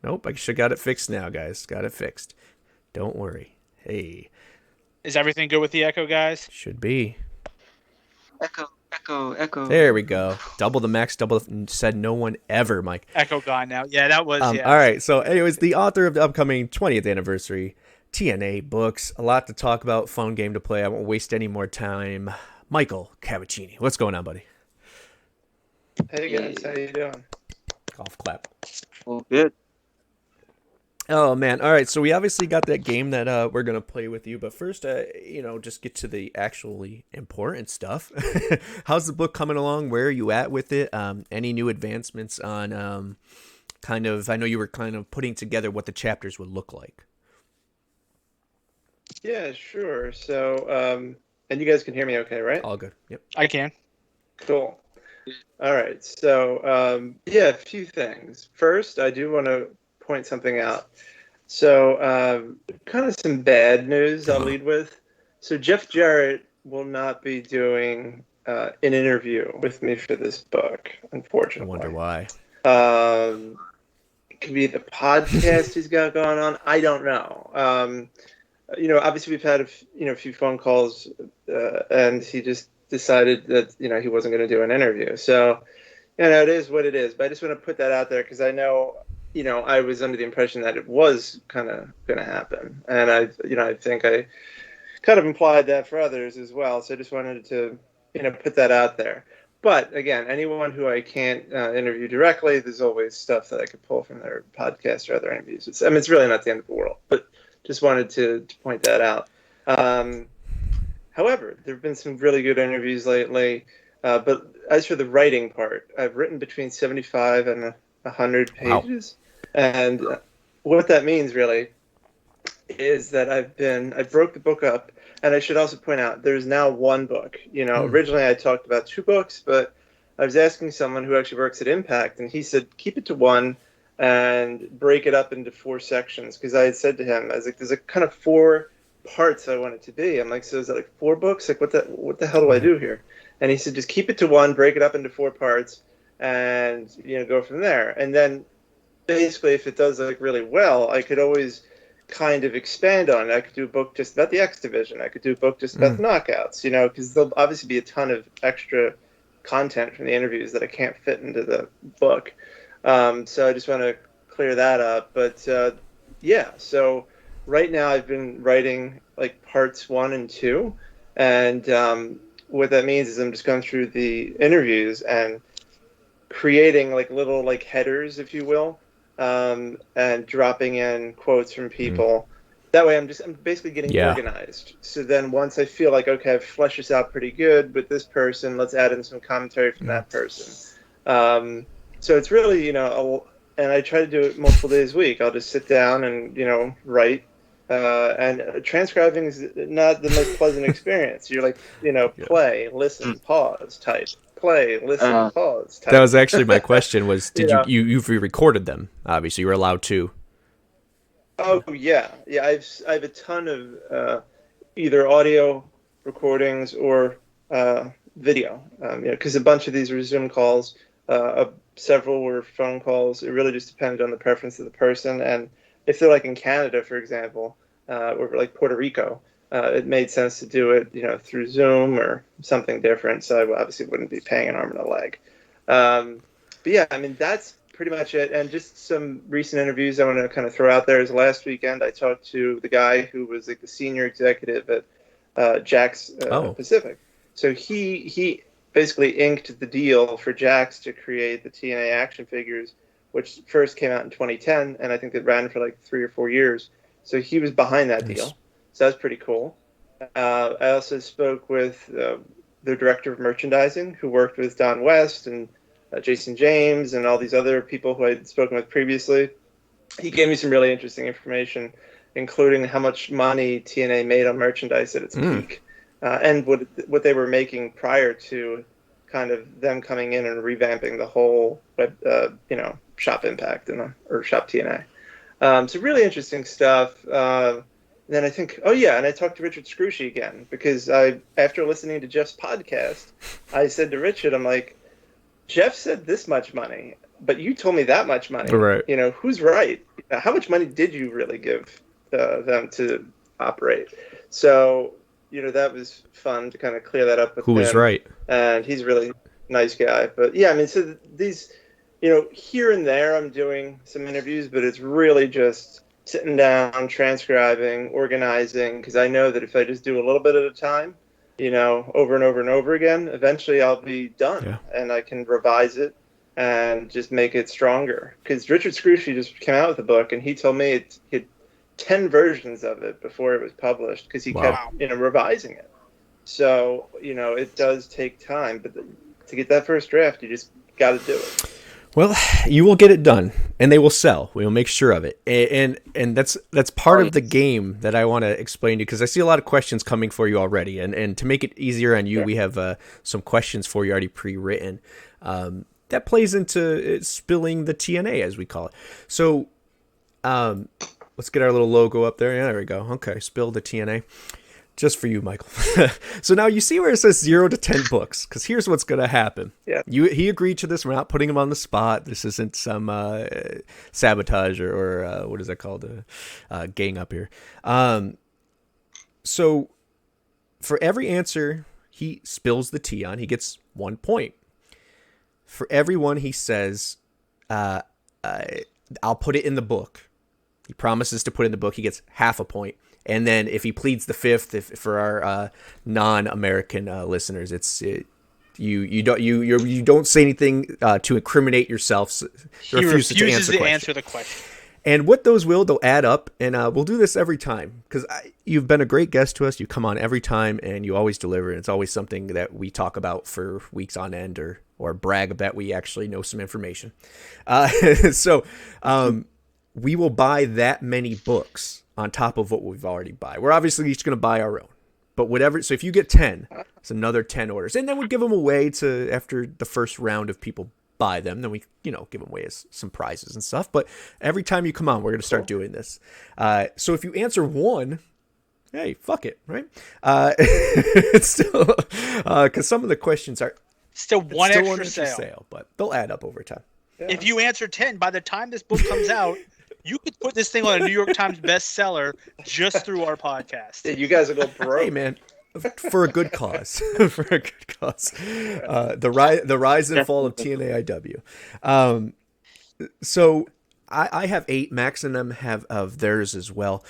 [SPEAKER 2] Nope, I should have got it fixed now, guys. Got it fixed. Don't worry. Hey.
[SPEAKER 3] Is everything good with the echo, guys?
[SPEAKER 2] Should be.
[SPEAKER 4] Echo.
[SPEAKER 2] There we go. Double the max, said no one ever, Mike.
[SPEAKER 3] Echo gone now. Yeah, that was, yeah.
[SPEAKER 2] All right, so anyways, the author of the upcoming 20th anniversary TNA books. A lot to talk about, fun game to play. I won't waste any more time. Michael Cavacini. What's going on, buddy?
[SPEAKER 5] Hey guys, how you doing?
[SPEAKER 2] Golf clap.
[SPEAKER 4] Well, good.
[SPEAKER 2] Oh man! All right, so we obviously got that game that we're gonna play with you, but first, just get to the actually important stuff. How's the book coming along? Where are you at with it? Any new advancements on kind of? I know you were kind of putting together what the chapters would look like.
[SPEAKER 5] Yeah, sure. So, and you guys can hear me okay, right?
[SPEAKER 2] All good. Yep.
[SPEAKER 3] I can.
[SPEAKER 5] Cool. All right. So, a few things. First, I do want to point something out. So, kind of some bad news I'll lead with. So, Jeff Jarrett will not be doing an interview with me for this book, unfortunately.
[SPEAKER 2] I wonder why.
[SPEAKER 5] It could be the podcast he's got going on. I don't know. Obviously we've had a few phone calls, and he just decided that he wasn't going to do an interview. So, it is what it is. But I just want to put that out there because I know. I was under the impression that it was kind of going to happen. And I think I kind of implied that for others as well. So I just wanted to, put that out there. But again, anyone who I can't interview directly, there's always stuff that I could pull from their podcast or other interviews. It's really not the end of the world, but just wanted to point that out. However, there have been some really good interviews lately. But as for the writing part, I've written between 75 and 100 pages. Wow. And what that means really is that I broke the book up, and I should also point out there's now one book. Originally I talked about 2 books, but I was asking someone who actually works at Impact, and he said keep it to one and break it up into 4 sections, because I had said to him, I was like, there's a kind of 4 parts I want it to be. I'm like, so is that like 4 books? Like what the hell do I do here? And he said just keep it to one, break it up into 4 parts, and go from there. And then basically if it does like really well, I could always kind of expand on it. I could do a book just about the X Division. I could do a book just about the knockouts, because there'll obviously be a ton of extra content from the interviews that I can't fit into the book. So I just want to clear that up. But so right now I've been writing like parts 1 and 2, and what that means is I'm just going through the interviews and creating like little like headers, if you will, and dropping in quotes from people. That way I'm basically getting organized. So then once I feel like, okay, I've fleshed this out pretty good with this person, let's add in some commentary from that person. So it's really, and I try to do it multiple days a week. I'll just sit down and, write. And transcribing is not the most pleasant experience. You're like, play, listen, pause, type. Play, listen, pause, type.
[SPEAKER 2] That was actually my question was, did you've re-recorded them? Obviously, you were allowed to.
[SPEAKER 5] Oh, yeah. Yeah, I have a ton of either audio recordings or video, because a bunch of these were Zoom calls. Several were phone calls. It really just depended on the preference of the person. And if they're like in Canada, for example, or like Puerto Rico, it made sense to do it, through Zoom or something different. So I obviously wouldn't be paying an arm and a leg. But yeah, that's pretty much it. And just some recent interviews I want to kind of throw out there is last weekend I talked to the guy who was like the senior executive at Jax Pacific. So he basically inked the deal for Jax to create the TNA action figures, which first came out in 2010, and I think it ran for like 3 or 4 years. So he was behind that deal. So that's pretty cool. I also spoke with the director of merchandising, who worked with Don West and Jason James and all these other people who I'd spoken with previously. He gave me some really interesting information including how much money TNA made on merchandise at its peak, and what they were making prior to kind of them coming in and revamping the whole web, Shop Impact or Shop TNA. So really interesting stuff. Then I think, and I talked to Richard Scrushy again, because after listening to Geoff's podcast, I said to Richard, I'm like, Geoff said this much money, but you told me that much money.
[SPEAKER 2] Right.
[SPEAKER 5] Who's right? How much money did you really give them to operate? So, that was fun to kind of clear that up with him.
[SPEAKER 2] Who was right?
[SPEAKER 5] And he's a really nice guy. But so these, here and there I'm doing some interviews, but it's really just sitting down, transcribing, organizing, because I know that if I just do a little bit at a time, over and over and over again, eventually I'll be done and I can revise it and just make it stronger. Because Richard Scrushy just came out with a book, and he told me he had 10 versions of it before it was published, because he kept revising it. So it does take time, but to get that first draft, you just got to do it.
[SPEAKER 2] Well, you will get it done, and they will sell. We will make sure of it, and that's part of the game that I want to explain to you, because I see a lot of questions coming for you already, and to make it easier on you, we have some questions for you already pre-written. That plays into spilling the TNA, as we call it. So, let's get our little logo up there. Yeah, there we go. Okay, spill the TNA. Just for you, Michael. So now you see where it says 0 to 10 books, because here's what's going to happen. Yeah. He agreed to this. We're not putting him on the spot. This isn't some sabotage or what is that called? Gang up here. So for every answer he spills the tea on, he gets 1 point. For every one he says, I'll put it in the book, he promises to put it in the book, he gets half a point. And then if he pleads the fifth, for our non-American listeners, you don't say anything to incriminate yourself.
[SPEAKER 3] He refuses to answer the question.
[SPEAKER 2] And what they'll add up, and we'll do this every time, because you've been a great guest to us. You come on every time, and you always deliver. And it's always something that we talk about for weeks on end, or brag that we actually know some information. So we will buy that many books on top of what we've already buy. We're obviously each going to buy our own, but whatever. So if you get 10, it's another 10 orders, and then we give them away after the first round of people buy them. Then we, give them away as some prizes and stuff. But every time you come on, we're going to start doing this. So if you answer 1, hey, fuck it, right? It's still, because some of the questions are
[SPEAKER 3] still one extra sale,
[SPEAKER 2] but they'll add up over time.
[SPEAKER 3] Yeah. If you answer 10, by the time this book comes out, you could put this thing on a New York Times bestseller just through our podcast.
[SPEAKER 5] Yeah, you guys will go broke.
[SPEAKER 2] Hey, man, for a good cause. For a good cause. The rise and fall of TNAIW. So I have 8. Max and them have of theirs as well.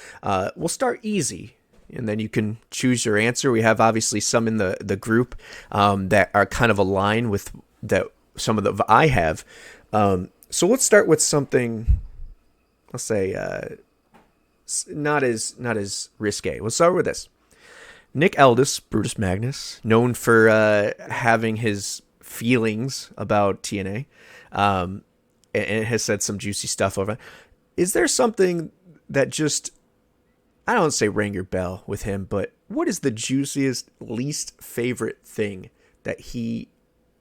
[SPEAKER 2] We'll start easy, and then you can choose your answer. We have obviously some in the group that are kind of aligned with that. Some of the I have. So let's start with something. Let's say not as risque. We'll start with this. Nick Aldis, Brutus Magnus, known for having his feelings about TNA, and has said some juicy stuff over it. Is there something that just, I don't say rang your bell with him, but what is the juiciest, least favorite thing that he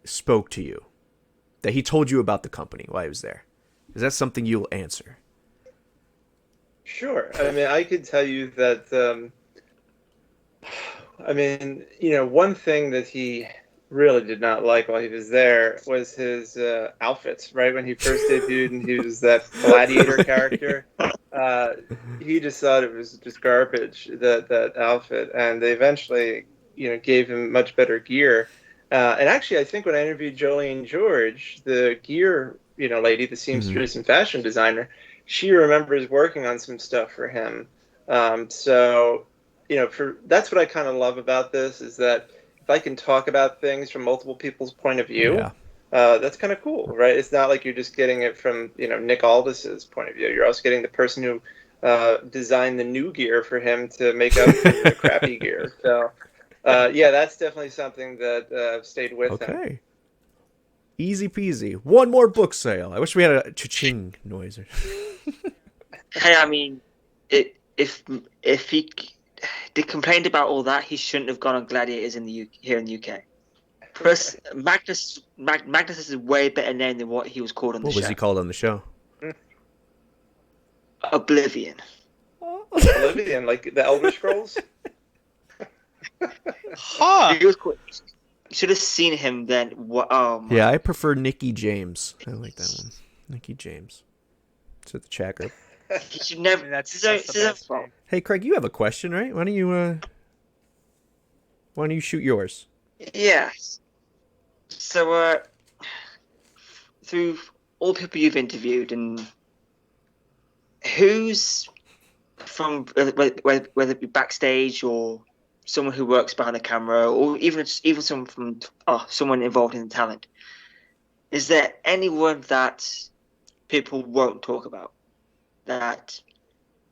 [SPEAKER 2] spoke to you, that he told you about the company while he was there? Is that something you'll answer?
[SPEAKER 5] Sure. I mean, I could tell you that, one thing that he really did not like while he was there was his outfits, right? When he first debuted and he was that gladiator character, he just thought it was just garbage, that outfit. And they eventually, gave him much better gear. And actually, I think when I interviewed Jolene George, the gear, lady, the seamstress and fashion designer, she remembers working on some stuff for him. So, that's what I kind of love about this, is that if I can talk about things from multiple people's point of view, that's kind of cool, right? It's not like you're just getting it from, Nick Aldis's point of view. You're also getting the person who designed the new gear for him to make up for the crappy gear. So, that's definitely something that stayed with him.
[SPEAKER 2] Okay. Easy peasy. One more book sale. I wish we had a cha-ching noise.
[SPEAKER 4] Hey, I mean, it if he complained about all that, he shouldn't have gone on Gladiators here in the UK. Plus, Magnus is a way better name than what he was called on the show.
[SPEAKER 2] What was he called on the show?
[SPEAKER 4] Oblivion.
[SPEAKER 5] Oblivion, like the Elder Scrolls?
[SPEAKER 3] Huh.
[SPEAKER 4] He was called, you should have seen him then. Oh my.
[SPEAKER 2] Yeah, I prefer Nicky James. I like that one. Nicky James. It's at the chat group.
[SPEAKER 4] He should never.
[SPEAKER 3] That's the best name.
[SPEAKER 2] Hey, Craig, you have a question, right? Why don't you shoot yours?
[SPEAKER 4] Yes. So, through all the people you've interviewed, and who's from whether it be backstage or someone who works behind the camera, or even someone from someone involved in the talent, is there anyone that people won't talk about? That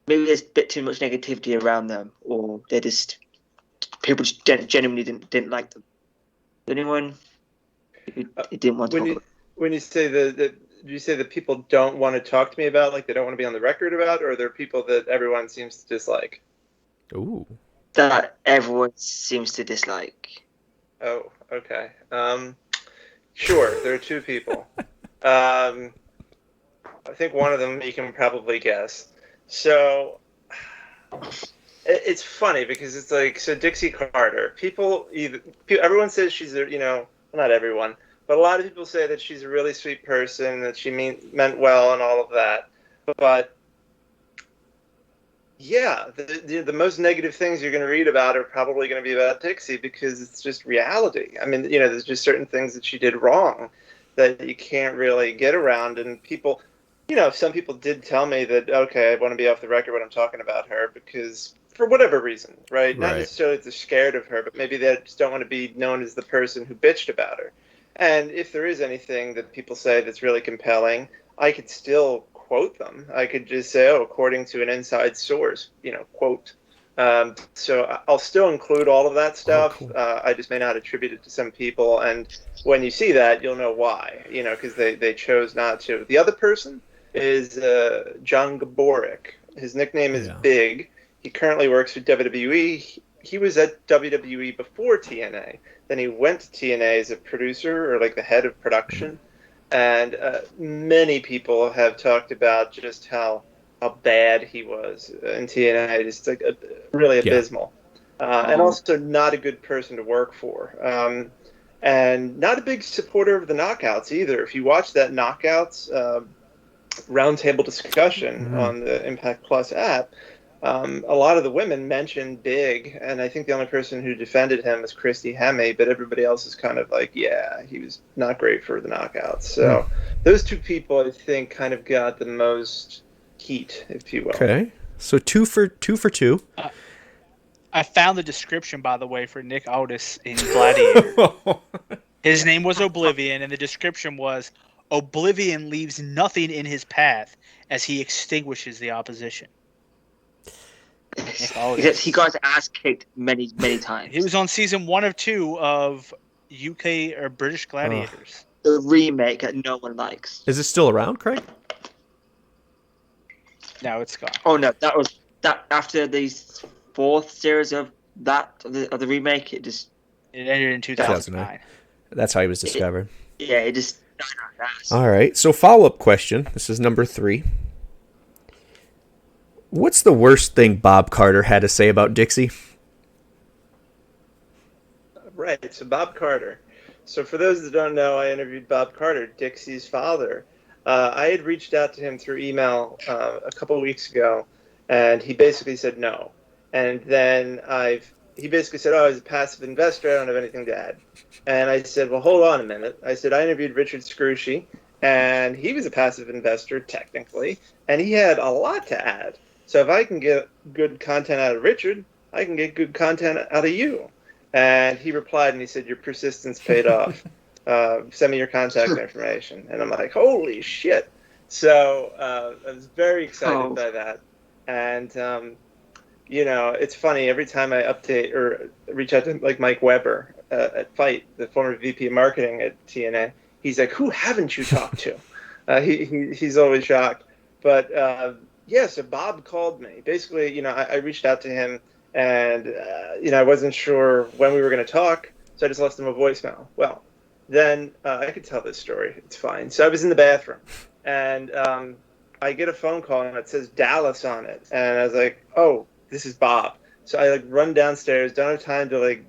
[SPEAKER 4] maybe there's a bit too much negativity around them, or they're just people just genuinely didn't like them. Anyone who didn't want to talk about?
[SPEAKER 5] When you say do you say that people don't want to talk to me about, like they don't want to be on the record about, or are there people that everyone seems to dislike?
[SPEAKER 2] Ooh.
[SPEAKER 4] That everyone seems to dislike.
[SPEAKER 5] Oh, okay. Sure, there are two people. I think one of them you can probably guess. So it's funny because it's like, so Dixie Carter, everyone says she's well, not everyone, but a lot of people say that she's a really sweet person, that she meant well and all of that. But yeah, the most negative things you're going to read about are probably going to be about Dixie, because it's just reality. I mean, there's just certain things that she did wrong that you can't really get around, and people, some people did tell me that, okay, I want to be off the record when I'm talking about her, because for whatever reason, right? Not necessarily that they're scared of her, but maybe they just don't want to be known as the person who bitched about her. And if there is anything that people say that's really compelling, I could still quote them. I could just say, according to an inside source, quote. So I'll still include all of that stuff.
[SPEAKER 2] Oh, cool.
[SPEAKER 5] I just may not attribute it to some people. And when you see that, you'll know why, because they chose not to. The other person is John Gaborick. His nickname is Big. He currently works for WWE. He was at WWE before TNA. Then he went to TNA as a producer, or like the head of production. And many people have talked about just how bad he was in TNA. Just like really abysmal. And also not a good person to work for. And not a big supporter of the Knockouts either. If you watch that Knockouts roundtable discussion on the Impact Plus app, a lot of the women mentioned Big, and I think the only person who defended him was Christy Hemme, but everybody else is kind of like, yeah, he was not great for the Knockouts. So those two people, I think, kind of got the most heat, if you will.
[SPEAKER 2] Okay, so two for two.
[SPEAKER 3] I found the description, by the way, for Nick Aldis in Gladiator. His name was Oblivion, and the description was, Oblivion leaves nothing in his path as he extinguishes the opposition.
[SPEAKER 4] He got his ass kicked many, many times.
[SPEAKER 3] He was on season 1 of 2 of UK or British Gladiators.
[SPEAKER 4] The remake that no one likes.
[SPEAKER 2] Is it still around, Craig?
[SPEAKER 3] No, it's gone.
[SPEAKER 4] Oh no, that after the 4th series of the remake, it
[SPEAKER 3] ended in 2009.
[SPEAKER 2] That's how he was discovered.
[SPEAKER 4] It just.
[SPEAKER 2] All right. So follow-up question. This is number 3. What's the worst thing Bob Carter had to say about Dixie?
[SPEAKER 5] Right. So Bob Carter. So for those that don't know, I interviewed Bob Carter, Dixie's father. I had reached out to him through email a couple of weeks ago, and he basically said no. And then he basically said, I was a passive investor. I don't have anything to add. And I said, well, hold on a minute. I said, I interviewed Richard Scrushy, and he was a passive investor, technically, and he had a lot to add. So if I can get good content out of Richard, I can get good content out of you. And he replied, and he said, your persistence paid off. Send me your contact information. And I'm like, holy shit. So I was very excited by that. And, it's funny. Every time I update or reach out to like Mike Weber at Fight, the former VP of marketing at TNA, he's like, who haven't you talked to? He's always shocked. But yeah, so Bob called me. Basically, I reached out to him, and I wasn't sure when we were going to talk, so I just left him a voicemail. Well, then I could tell this story. It's fine. So I was in the bathroom, and I get a phone call, and it says Dallas on it, and I was like, "Oh, this is Bob." So I run downstairs, don't have time to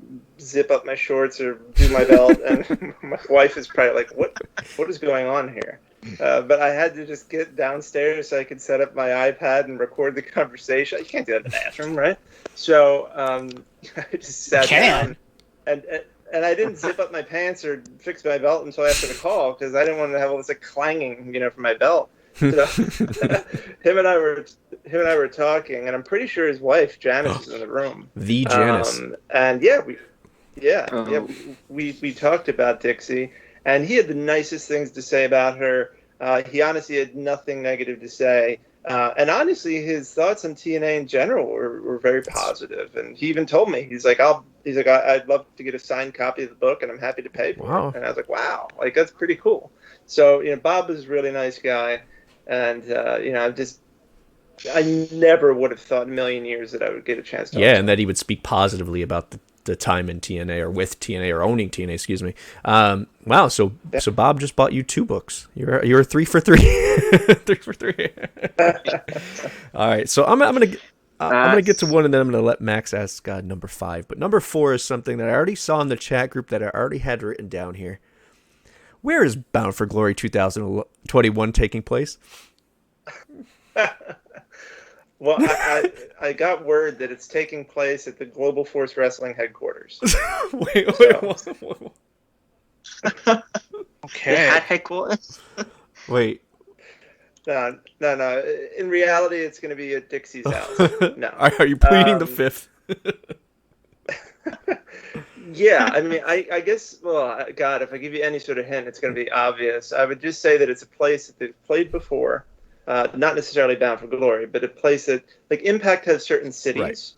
[SPEAKER 5] zip up my shorts or do my belt, and my wife is probably like, "What is going on here?" But I had to just get downstairs so I could set up my iPad and record the conversation. You can't do that in the bathroom, right? So I just sat down, and I didn't zip up my pants or fix my belt until after the call because I didn't want to have all this clanging, from my belt. So him and I were talking, and I'm pretty sure his wife Janice is in the room.
[SPEAKER 2] The Janice.
[SPEAKER 5] And we talked about Dixie, and he had the nicest things to say about her. He honestly had nothing negative to say. And honestly, his thoughts on TNA in general were very positive. And he even told me, he's like, I'd love to get a signed copy of the book, and I'm happy to pay for it. And I was like, wow, that's pretty cool. So, Bob is a really nice guy. And, I never would have thought in a million years that I would get a chance to.
[SPEAKER 2] Yeah, and that he would speak positively about the time in TNA or with TNA or owning TNA, excuse me. Wow, so Bob just bought you 2 books. You're 3 for 3. 3 for 3. All right, so I'm gonna get to one, and then I'm gonna let Max ask number 5. But number 4 is something that I already saw in the chat group that I already had written down here. Where is Bound for Glory 2021 taking place?
[SPEAKER 5] Well, I got word that it's taking place at the Global Force Wrestling headquarters.
[SPEAKER 2] Wait.
[SPEAKER 3] Okay.
[SPEAKER 4] They had headquarters?
[SPEAKER 2] Wait.
[SPEAKER 5] No. In reality, it's going to be at Dixie's house. No.
[SPEAKER 2] Are you pleading the 5th?
[SPEAKER 5] Yeah, I mean, I guess, well, God, if I give you any sort of hint, it's going to be obvious. I would just say that it's a place that they've played before, not necessarily Bound for Glory, but a place that, Impact has certain cities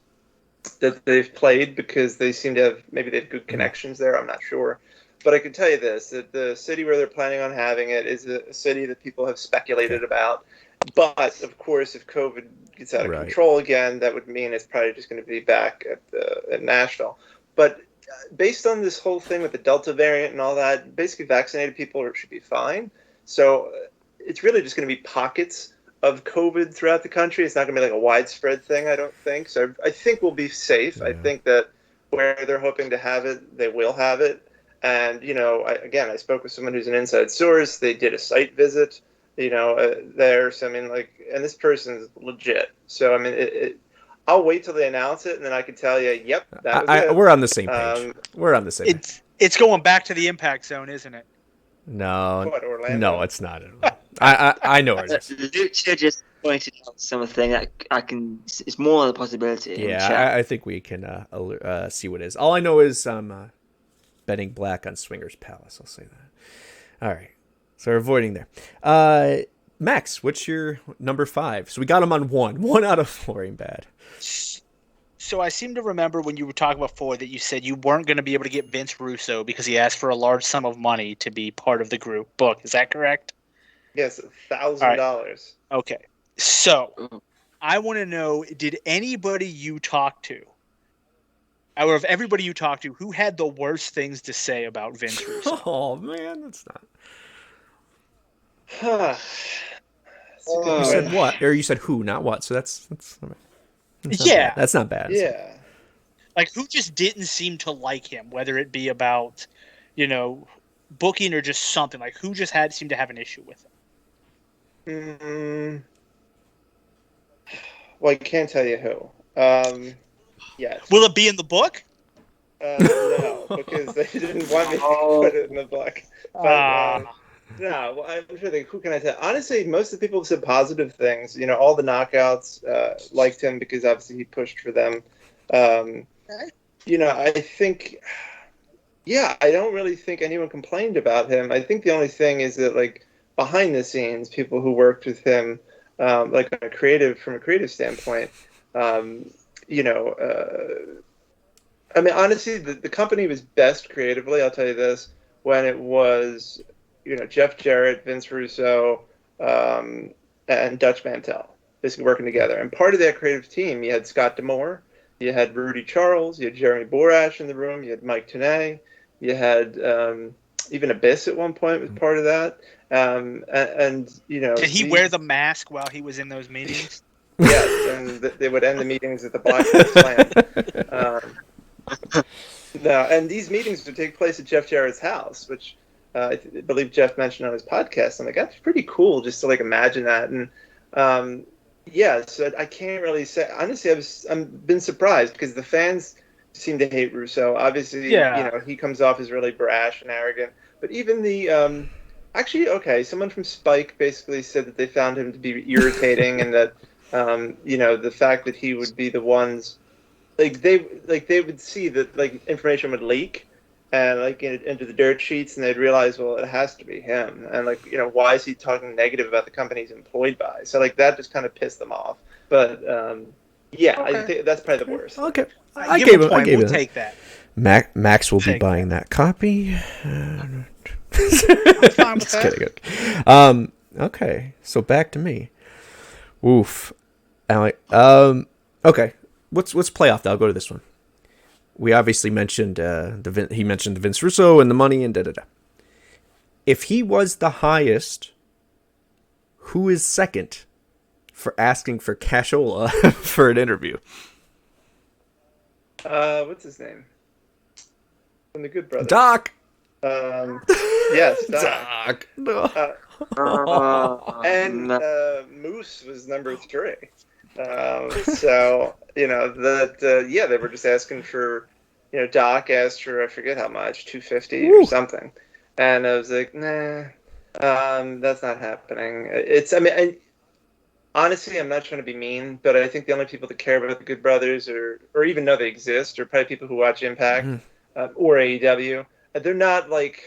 [SPEAKER 5] that they've played because they seem to have, maybe they have good connections there, I'm not sure. But I can tell you this, that the city where they're planning on having it is a city that people have speculated about. But, of course, if COVID gets out of control again, that would mean it's probably just going to be back at Nashville. But based on this whole thing with the Delta variant and all that, basically vaccinated people should be fine. So it's really just going to be pockets of COVID throughout the country. It's not going to be a widespread thing, I don't think. So I think we'll be safe. Yeah. I think that where they're hoping to have it, they will have it. And, I spoke with someone who's an inside source. They did a site visit, there. So, and this person's legit. So, I'll wait till they announce it, and then I can tell you, yep, that was it.
[SPEAKER 2] We're on the same page. We're on the same page.
[SPEAKER 3] It's going back to the Impact Zone, isn't it?
[SPEAKER 2] No.
[SPEAKER 5] What, Orlando?
[SPEAKER 2] No, it's not at all. I know it is.
[SPEAKER 4] Lucha just pointed out something that it's more of a possibility.
[SPEAKER 2] Yeah, I think we can see what it is. All I know is betting black on Swingers Palace. I'll say that. All right. So we're avoiding there. Max, what's your number 5? So we got him on 1. 1 out of 4 ain't bad.
[SPEAKER 3] So I seem to remember when you were talking before that you said you weren't going to be able to get Vince Russo because he asked for a large sum of money to be part of the group book. Is that correct?
[SPEAKER 5] Yes, $1,000.
[SPEAKER 3] Right. Okay. So I want to know, did anybody you talked to, out of everybody you talked to, who had the worst things to say about Vince Russo?
[SPEAKER 2] Oh, man, that's not...
[SPEAKER 5] You
[SPEAKER 2] said what? Or you said who, not what. So that's not
[SPEAKER 3] yeah.
[SPEAKER 2] Bad. That's not bad.
[SPEAKER 5] Yeah.
[SPEAKER 3] Who just didn't seem to like him, whether it be about, booking or just something. Who just seemed to have an issue with him?
[SPEAKER 5] Well, I can't tell you who. Yes.
[SPEAKER 3] Will it be in the book?
[SPEAKER 5] No, because they didn't want me to put it in the book. But, no, well, I'm trying to think, who can I tell? Honestly, most of the people said positive things. All the knockouts liked him because obviously he pushed for them. I think, I don't really think anyone complained about him. I think the only thing is that, behind the scenes, people who worked with him, from a creative standpoint, honestly, the company was best creatively, I'll tell you this, when it was... Jeff Jarrett, Vince Russo, and Dutch Mantel. basically working together. And part of that creative team, you had Scott D'Amore, you had Rudy Charles, you had Jeremy Borash in the room, you had Mike Tenay, you had even Abyss at one point was part of that. And you know,
[SPEAKER 3] Did he wear the mask while he was in those meetings?
[SPEAKER 5] Yes, and they would end the meetings at the Black Hole Slam. No, and these meetings would take place at Jeff Jarrett's house, which I believe Geoff mentioned on his podcast. I'm like, that's pretty cool just to like imagine that. And yeah, so I can't really say. Honestly, I've been surprised because the fans seem to hate Russo. Obviously,
[SPEAKER 3] Yeah.
[SPEAKER 5] you know, he comes off as really brash and arrogant. But even the actually, okay, someone from Spike basically said that they found him to be irritating, and that you know, the fact that he would be the ones they would see that like information would leak and like into the dirt sheets, and they'd realize, well, it has to be him, and like, you know, why is he talking negative about the company he's employed by? So like that just kind of pissed them off. But yeah,
[SPEAKER 3] Okay.
[SPEAKER 5] I think that's probably the worst.
[SPEAKER 2] Okay,
[SPEAKER 3] I gave him. We'll take that.
[SPEAKER 2] Max will be
[SPEAKER 3] Take
[SPEAKER 2] buying that copy.
[SPEAKER 3] I'm fine with
[SPEAKER 2] Just
[SPEAKER 3] that.
[SPEAKER 2] kidding. Okay, so back to me. Oof. Okay. Let's play off. I'll go to this one. We obviously mentioned he mentioned the Vince Russo and the money and da. If he was the highest, who is second for asking for cashola for an interview?
[SPEAKER 5] What's his name? From the Good Brothers.
[SPEAKER 2] Doc.
[SPEAKER 5] Yes, Doc.
[SPEAKER 2] No.
[SPEAKER 5] And Moose was number 3. So, you know, that yeah, they were just asking for, you know, Doc asked for, I forget how much, $250 or something, and I was like, nah, that's not happening. I mean, honestly, I'm not trying to be mean, but I think the only people that care about the Good Brothers or even know they exist are probably people who watch Impact or AEW. They're not like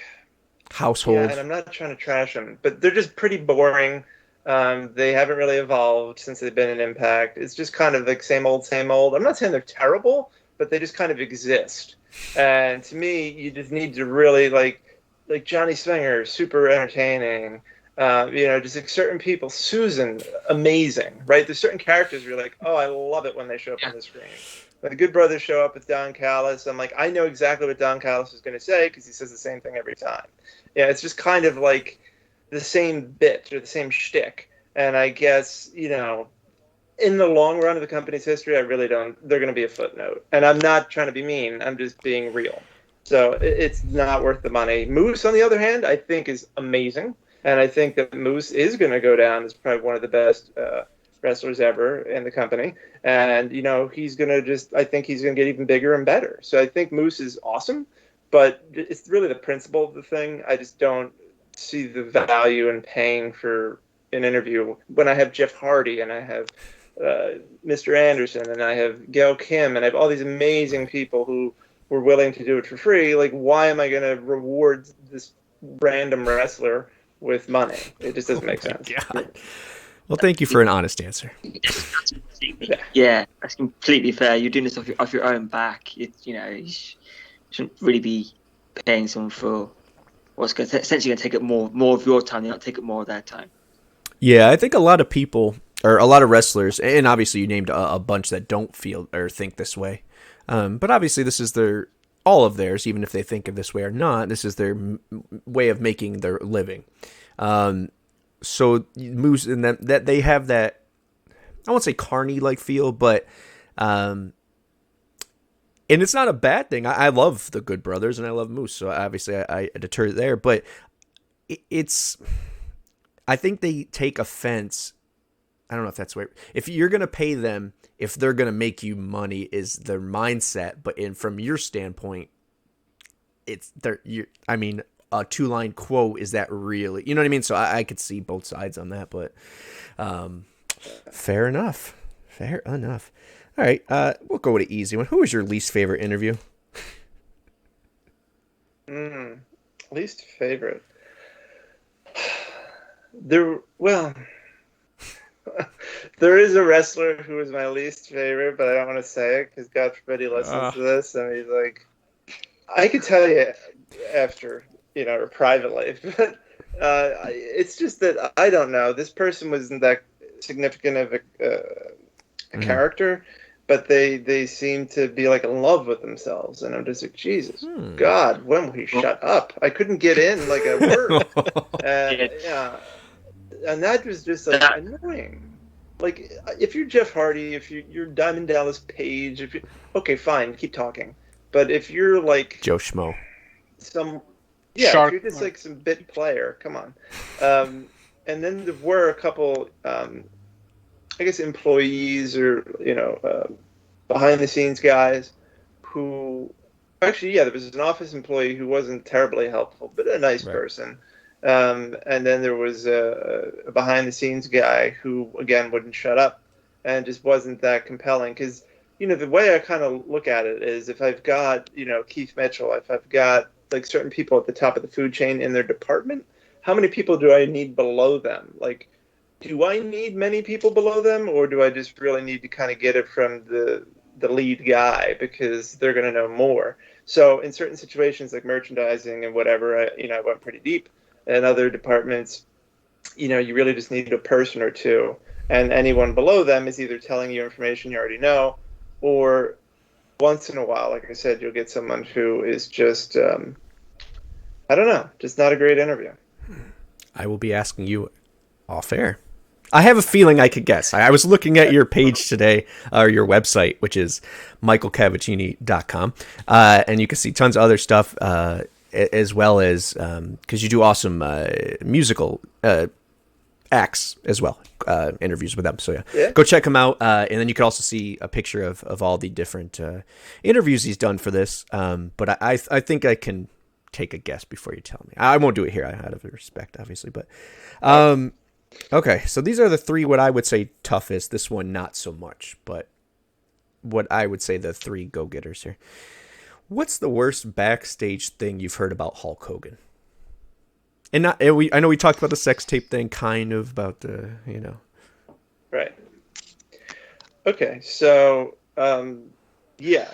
[SPEAKER 2] Household.
[SPEAKER 5] Yeah, and I'm not trying to trash them, but they're just pretty boring. They haven't really evolved since they've been in Impact. It's just kind of like same old, same old. I'm not saying they're terrible, but they just kind of exist. And to me, you just need to really like Johnny Swinger, super entertaining. You know, just like certain people. Susan, amazing, right? There's certain characters where you're like, oh, I love it when they show up on the screen. When the Good Brothers show up with Don Callis, I'm like, I know exactly what Don Callis is going to say because he says the same thing every time. Yeah, it's just kind of like the same bit or the same shtick. And I guess, you know, in the long run of the company's history, I really don't. They're going to be a footnote. And I'm not trying to be mean. I'm just being real. So it's not worth the money. Moose, on the other hand, I think is amazing. And I think that Moose is going to go down as probably one of the best wrestlers ever in the company. And, you know, he's going to I think he's going to get even bigger and better. So I think Moose is awesome, but it's really the principle of the thing. I just don't see the value in paying for an interview when I have Jeff Hardy and I have Mr. Anderson and I have Gail Kim and I have all these amazing people who were willing to do it for free. Like, why am I going to reward this random wrestler with money? It just doesn't make sense.
[SPEAKER 2] God. Well, thank you for an honest answer.
[SPEAKER 4] Yeah, that's completely fair. You're doing this off your own back. You know, you shouldn't really be paying someone for what's essentially going to take up more of your time, not take up more of their time.
[SPEAKER 2] Yeah, I think a lot of people, or a lot of wrestlers, and obviously you named a bunch that don't feel or think this way, but obviously this is all of theirs, even if they think of this way or not. This is their way of making their living. So Moose and that they have that, I won't say carny-like feel, but and it's not a bad thing. I love the Good Brothers and I love Moose, so obviously I deter there. But I think they take offense. I don't know if that's right. If you're gonna pay them, if they're gonna make you money, is their mindset. But from your standpoint, I mean, a 2-line quote, is that really? You know what I mean? So I could see both sides on that, but fair enough. Fair enough. All right, we'll go with an easy one. Who was your least favorite interview?
[SPEAKER 5] Least favorite. There is a wrestler who is my least favorite, but I don't want to say it because God forbid he listens to this, and he's like, I could tell you after, you know, or privately, but it's just that I don't know. This person wasn't that. significant of a character, but they seem to be like in love with themselves, and I'm just like, Jesus God, when will he shut up? I couldn't get in like a word, and and that was just like annoying. Like, if you're Jeff Hardy, if you're Diamond Dallas Page, if you okay, fine, keep talking. But if you're like
[SPEAKER 2] Joe Schmo,
[SPEAKER 5] if you're just like some bit player, come on. And then there were a couple, I guess, employees or behind the scenes guys who actually, there was an office employee who wasn't terribly helpful, but a nice person. And then there was a behind the scenes guy who, again, wouldn't shut up and just wasn't that compelling. Because, the way I kind of look at it is if I've got, Keith Mitchell, if I've got like certain people at the top of the food chain in their department, how many people do I need below them? Like, do I need many people below them, or do I just really need to kind of get it from the lead guy because they're going to know more? So in certain situations like merchandising and whatever, I went pretty deep. And other departments, you really just need a person or two. And anyone below them is either telling you information you already know, or once in a while, like I said, you'll get someone who is just, I don't know, just not a great interview.
[SPEAKER 2] I will be asking you off air. I have a feeling I could guess. I was looking at your page today, or your website, which is michaelcavacini.com, and you can see tons of other stuff, as well as because you do awesome musical acts as well, interviews with them. So go check him out, and then you can also see a picture of all the different interviews he's done for this. But I think I can take a guess before you tell me. I won't do it here out of respect, obviously. But okay, so these are the three what I would say toughest. This one not so much, but what I would say the three go-getters here. What's the worst backstage thing you've heard about Hulk Hogan? And I know we talked about the sex tape thing, kind of about the,
[SPEAKER 5] Right. Okay, so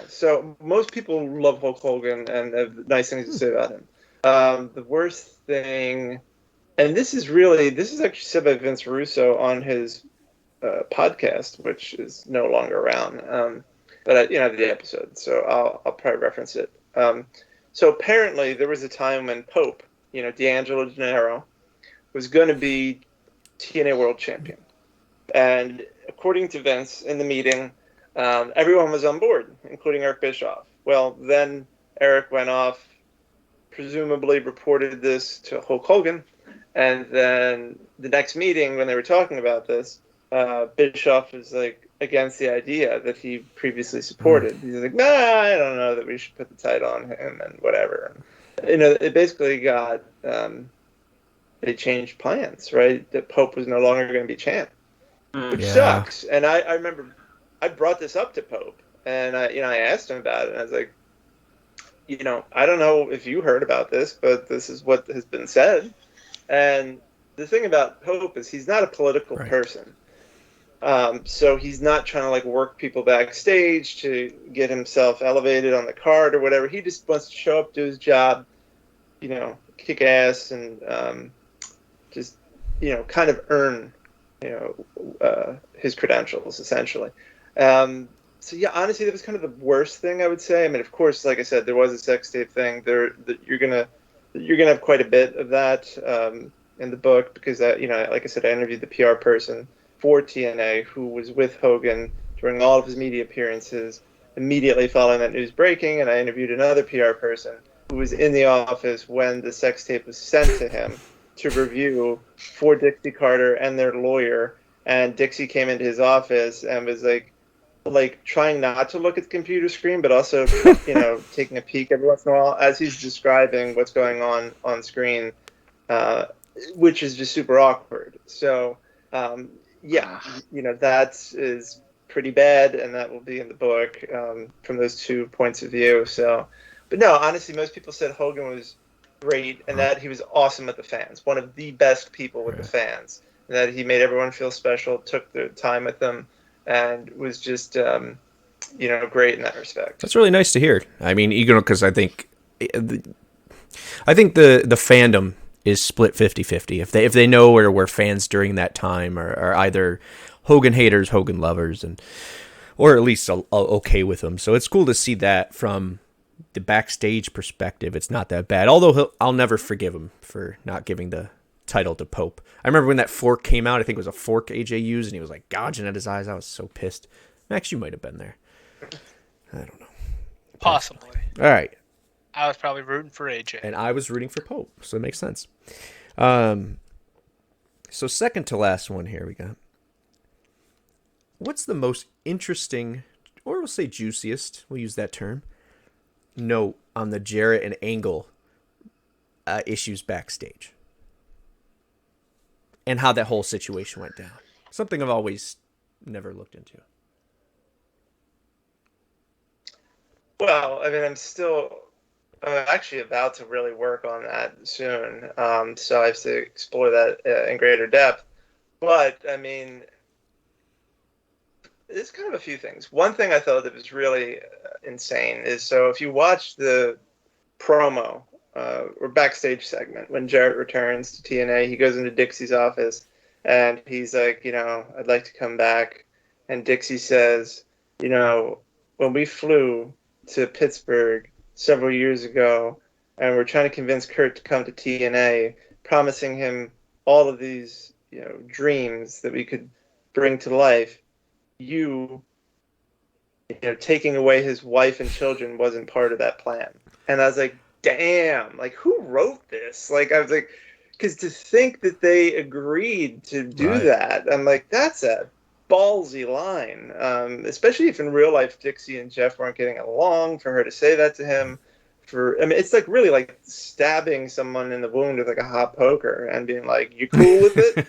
[SPEAKER 5] so most people love Hulk Hogan and have nice things to say about him. The worst thing, and this is actually said by Vince Russo on his podcast, which is no longer around. But the episode, so I'll probably reference it. So apparently there was a time when Pope, D'Angelo Gennaro, was going to be TNA World Champion, and according to Vince in the meeting, everyone was on board, including Eric Bischoff. Well, then Eric went off, presumably reported this to Hulk Hogan, and then the next meeting when they were talking about this, Bischoff was like against the idea that he previously supported. He's like, nah, I don't know that we should put the title on him and whatever. It basically got, they changed plans, right? That Pope was no longer going to be champ, which sucks. And I remember I brought this up to Pope, and I asked him about it, and I was like, I don't know if you heard about this, but this is what has been said. And the thing about Pope is he's not a political person. So he's not trying to like work people backstage to get himself elevated on the card or whatever. He just wants to show up, do his job, kick ass, and just kind of earn his credentials essentially. So honestly, that was kind of the worst thing I would say. I mean, of course, like I said, there was a sex tape thing. You're gonna have quite a bit of that in the book because like I said, I interviewed the PR person for TNA who was with Hogan during all of his media appearances immediately following that news breaking, and I interviewed another PR person who was in the office when the sex tape was sent to him to review for Dixie Carter and their lawyer, and Dixie came into his office and was like trying not to look at the computer screen, but also taking a peek every once in a while as he's describing what's going on screen, which is just super awkward. So that is pretty bad, and that will be in the book from those 2 points of view. So, but no, honestly, most people said Hogan was great and that he was awesome with the fans, one of the best people with the fans, and that he made everyone feel special, took the time with them, and was just great in that respect.
[SPEAKER 2] That's really nice to hear. I mean, because I think the fandom is split 50-50. If they know or were fans during that time, or are either Hogan haters, Hogan lovers, or at least okay with him. So it's cool to see that from the backstage perspective. It's not that bad. Although I'll never forgive him for not giving the title to Pope. I remember when that fork came out. I think it was a fork AJ used, and he was like gouging at his eyes. I was so pissed. Max, you might have been there. I don't know.
[SPEAKER 3] Possibly.
[SPEAKER 2] All right.
[SPEAKER 3] I was probably rooting for AJ.
[SPEAKER 2] And I was rooting for Pope, so it makes sense. So second to last one here we got. What's the most interesting, or we'll say juiciest, we'll use that term, note on the Jarrett and Angle issues backstage? And how that whole situation went down. Something I've always never looked into.
[SPEAKER 5] Well, I mean, I'm actually about to really work on that soon. So I have to explore that in greater depth. But, I mean, there's kind of a few things. One thing I thought that was really insane is, so if you watch the promo or backstage segment when Jarrett returns to TNA, he goes into Dixie's office and he's like, I'd like to come back. And Dixie says, when we flew to Pittsburgh several years ago and we're trying to convince Kurt to come to TNA, promising him all of these, dreams that we could bring to life, taking away his wife and children wasn't part of that plan. And I was like, damn, like, who wrote this? Like, I was like, because to think that they agreed to do that, I'm like, that's a ballsy line, especially if in real life Dixie and Geoff weren't getting along, for her to say that to him. It's like really like stabbing someone in the wound with like a hot poker and being like, you cool with it?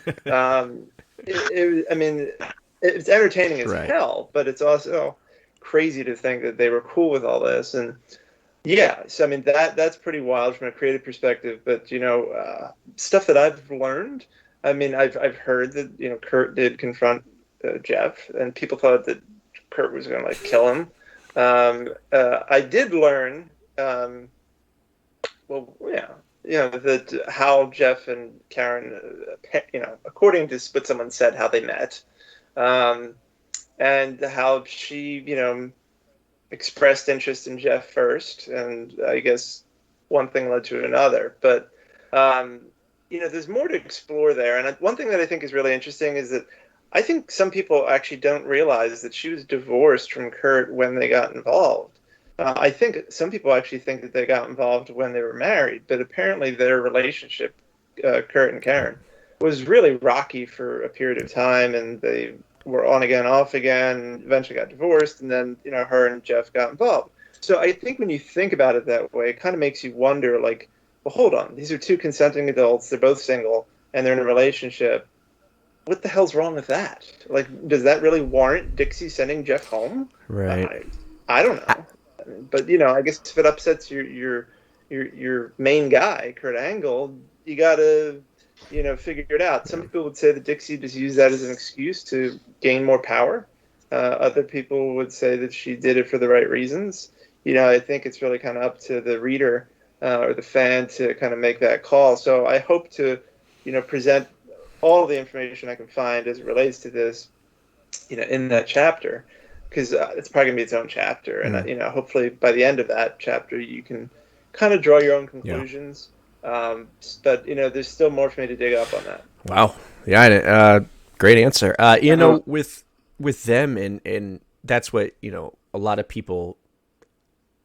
[SPEAKER 5] It's entertaining as hell, but it's also crazy to think that they were cool with all this. And yeah, so that's pretty wild from a creative perspective. But stuff that I've learned, I've heard that Kurt did confront Geoff, and people thought that Kurt was going to like kill him. I did learn, that how Geoff and Karen, according to what someone said, how they met. And how she, expressed interest in Geoff first, and I guess one thing led to another. But, there's more to explore there. And one thing that I think is really interesting is that I think some people actually don't realize that she was divorced from Kurt when they got involved. I think some people actually think that they got involved when they were married, but apparently their relationship, Kurt and Karen, was really rocky for a period of time, and they were on again, off again, eventually got divorced, and then, her and Geoff got involved. So I think when you think about it that way, it kind of makes you wonder, like, well, hold on, these are two consenting adults, they're both single, and they're in a relationship. What the hell's wrong with that? Like, does that really warrant Dixie sending Geoff home?
[SPEAKER 2] Right.
[SPEAKER 5] I don't know. But, I guess if it upsets your main guy, Kurt Angle, you gotta figure it out. Some people would say that Dixie just used that as an excuse to gain more power. Other people would say that she did it for the right reasons. I think it's really kind of up to the reader or the fan to kind of make that call. So I hope to, present all the information I can find as it relates to this, in that chapter, because it's probably going to be its own chapter. And, hopefully by the end of that chapter, you can kind of draw your own conclusions. Yeah. But there's still more for me to dig up on that.
[SPEAKER 2] Wow. Yeah. Great answer. With them, and that's what, a lot of people,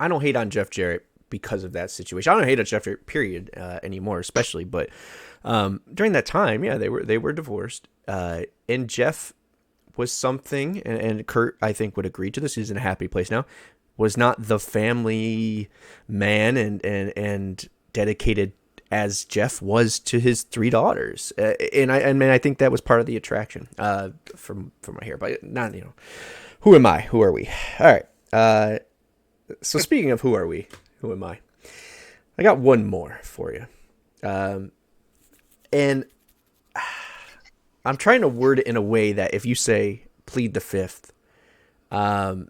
[SPEAKER 2] I don't hate on Jeff Jarrett because of that situation. I don't hate on Jeff Jarrett, period, anymore, especially, but during that time, they were divorced, and Jeff was something, and Kurt, I think, would agree to this, he's in a happy place now, was not the family man and dedicated as Jeff was to his three daughters. And I think that was part of the attraction from right here. But not, who am I? Who are we? All right. So speaking of who are we? Who am I? I got one more for you. And I'm trying to word it in a way that if you say plead the fifth, that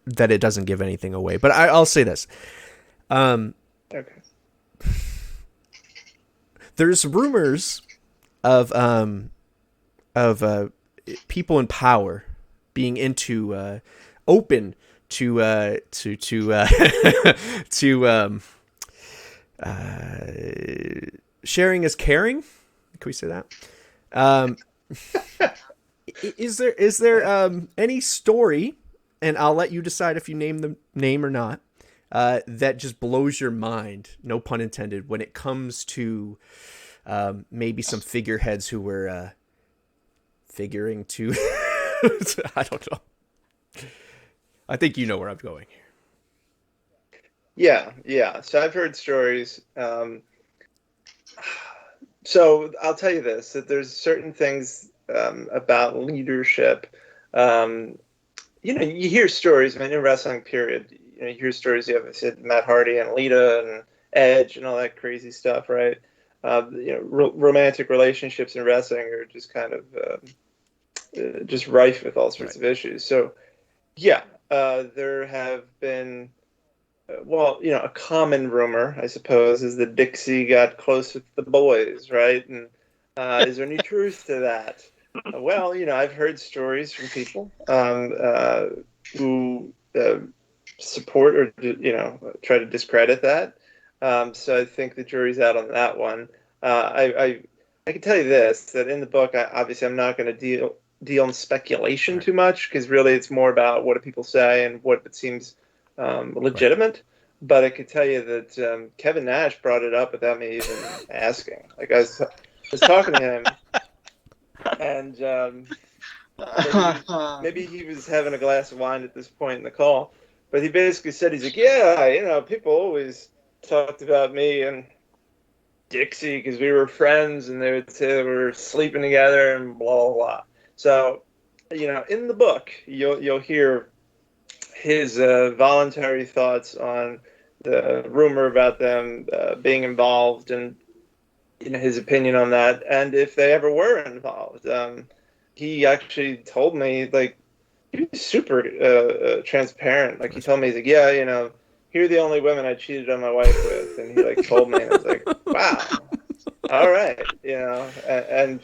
[SPEAKER 2] it doesn't give anything away. But I'll say this.
[SPEAKER 5] Okay.
[SPEAKER 2] there's rumors of people in power being open to sharing is caring. Can we say that? Is there any story, and I'll let you decide if you name the name or not, that just blows your mind, no pun intended, when it comes to maybe some figureheads who were figuring to I don't know. I think you know where I'm going here.
[SPEAKER 5] Yeah. So I've heard stories. So I'll tell you this, that there's certain things about leadership. You hear stories, in wrestling, period. You hear stories, you have said Matt Hardy and Lita and Edge and all that crazy stuff, right? Romantic relationships in wrestling are just kind of just rife with all sorts of issues. So, yeah, there have been, a common rumor, I suppose, is that Dixie got close with the boys, right? And is there any truth to that? Well, I've heard stories from people who support or, try to discredit that. So I think the jury's out on that one. I can tell you this, that in the book, obviously I'm not going to deal in speculation too much, because really it's more about what do people say and what it seems legitimate. Right. But I could tell you that Kevin Nash brought it up without me even asking. Like, I was talking to him, and maybe he was having a glass of wine at this point in the call, but he basically said, he's like, yeah, people always talked about me and Dixie because we were friends, and they would say we were sleeping together and blah, blah, blah. So, in the book, you'll hear his voluntary thoughts on the rumor about them being involved, and his opinion on that, and if they ever were involved. He actually told me, like, he was super transparent. Like, he told me, he's like, yeah, here are the only women I cheated on my wife with, and he like told me, and I was like, wow, all right, and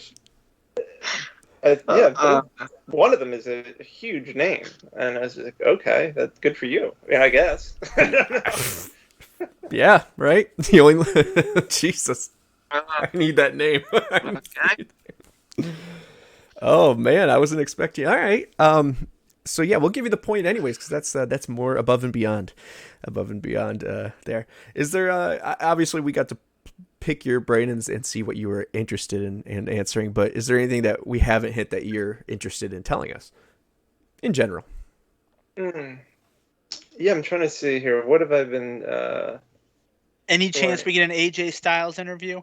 [SPEAKER 5] one of them is a huge name, and I was like, okay, that's good for you. I guess.
[SPEAKER 2] Yeah, right. The only Jesus, I need that name. Oh man, I wasn't expecting. All right. So yeah, we'll give you the point anyways, because that's more above and beyond there. Is there? Obviously, we got to pick your brain and see what you were interested in answering. But is there anything that we haven't hit that you're interested in telling us, in general?
[SPEAKER 5] Yeah, I'm trying to see here. What have I been?
[SPEAKER 3] Any chance we get an AJ Styles interview?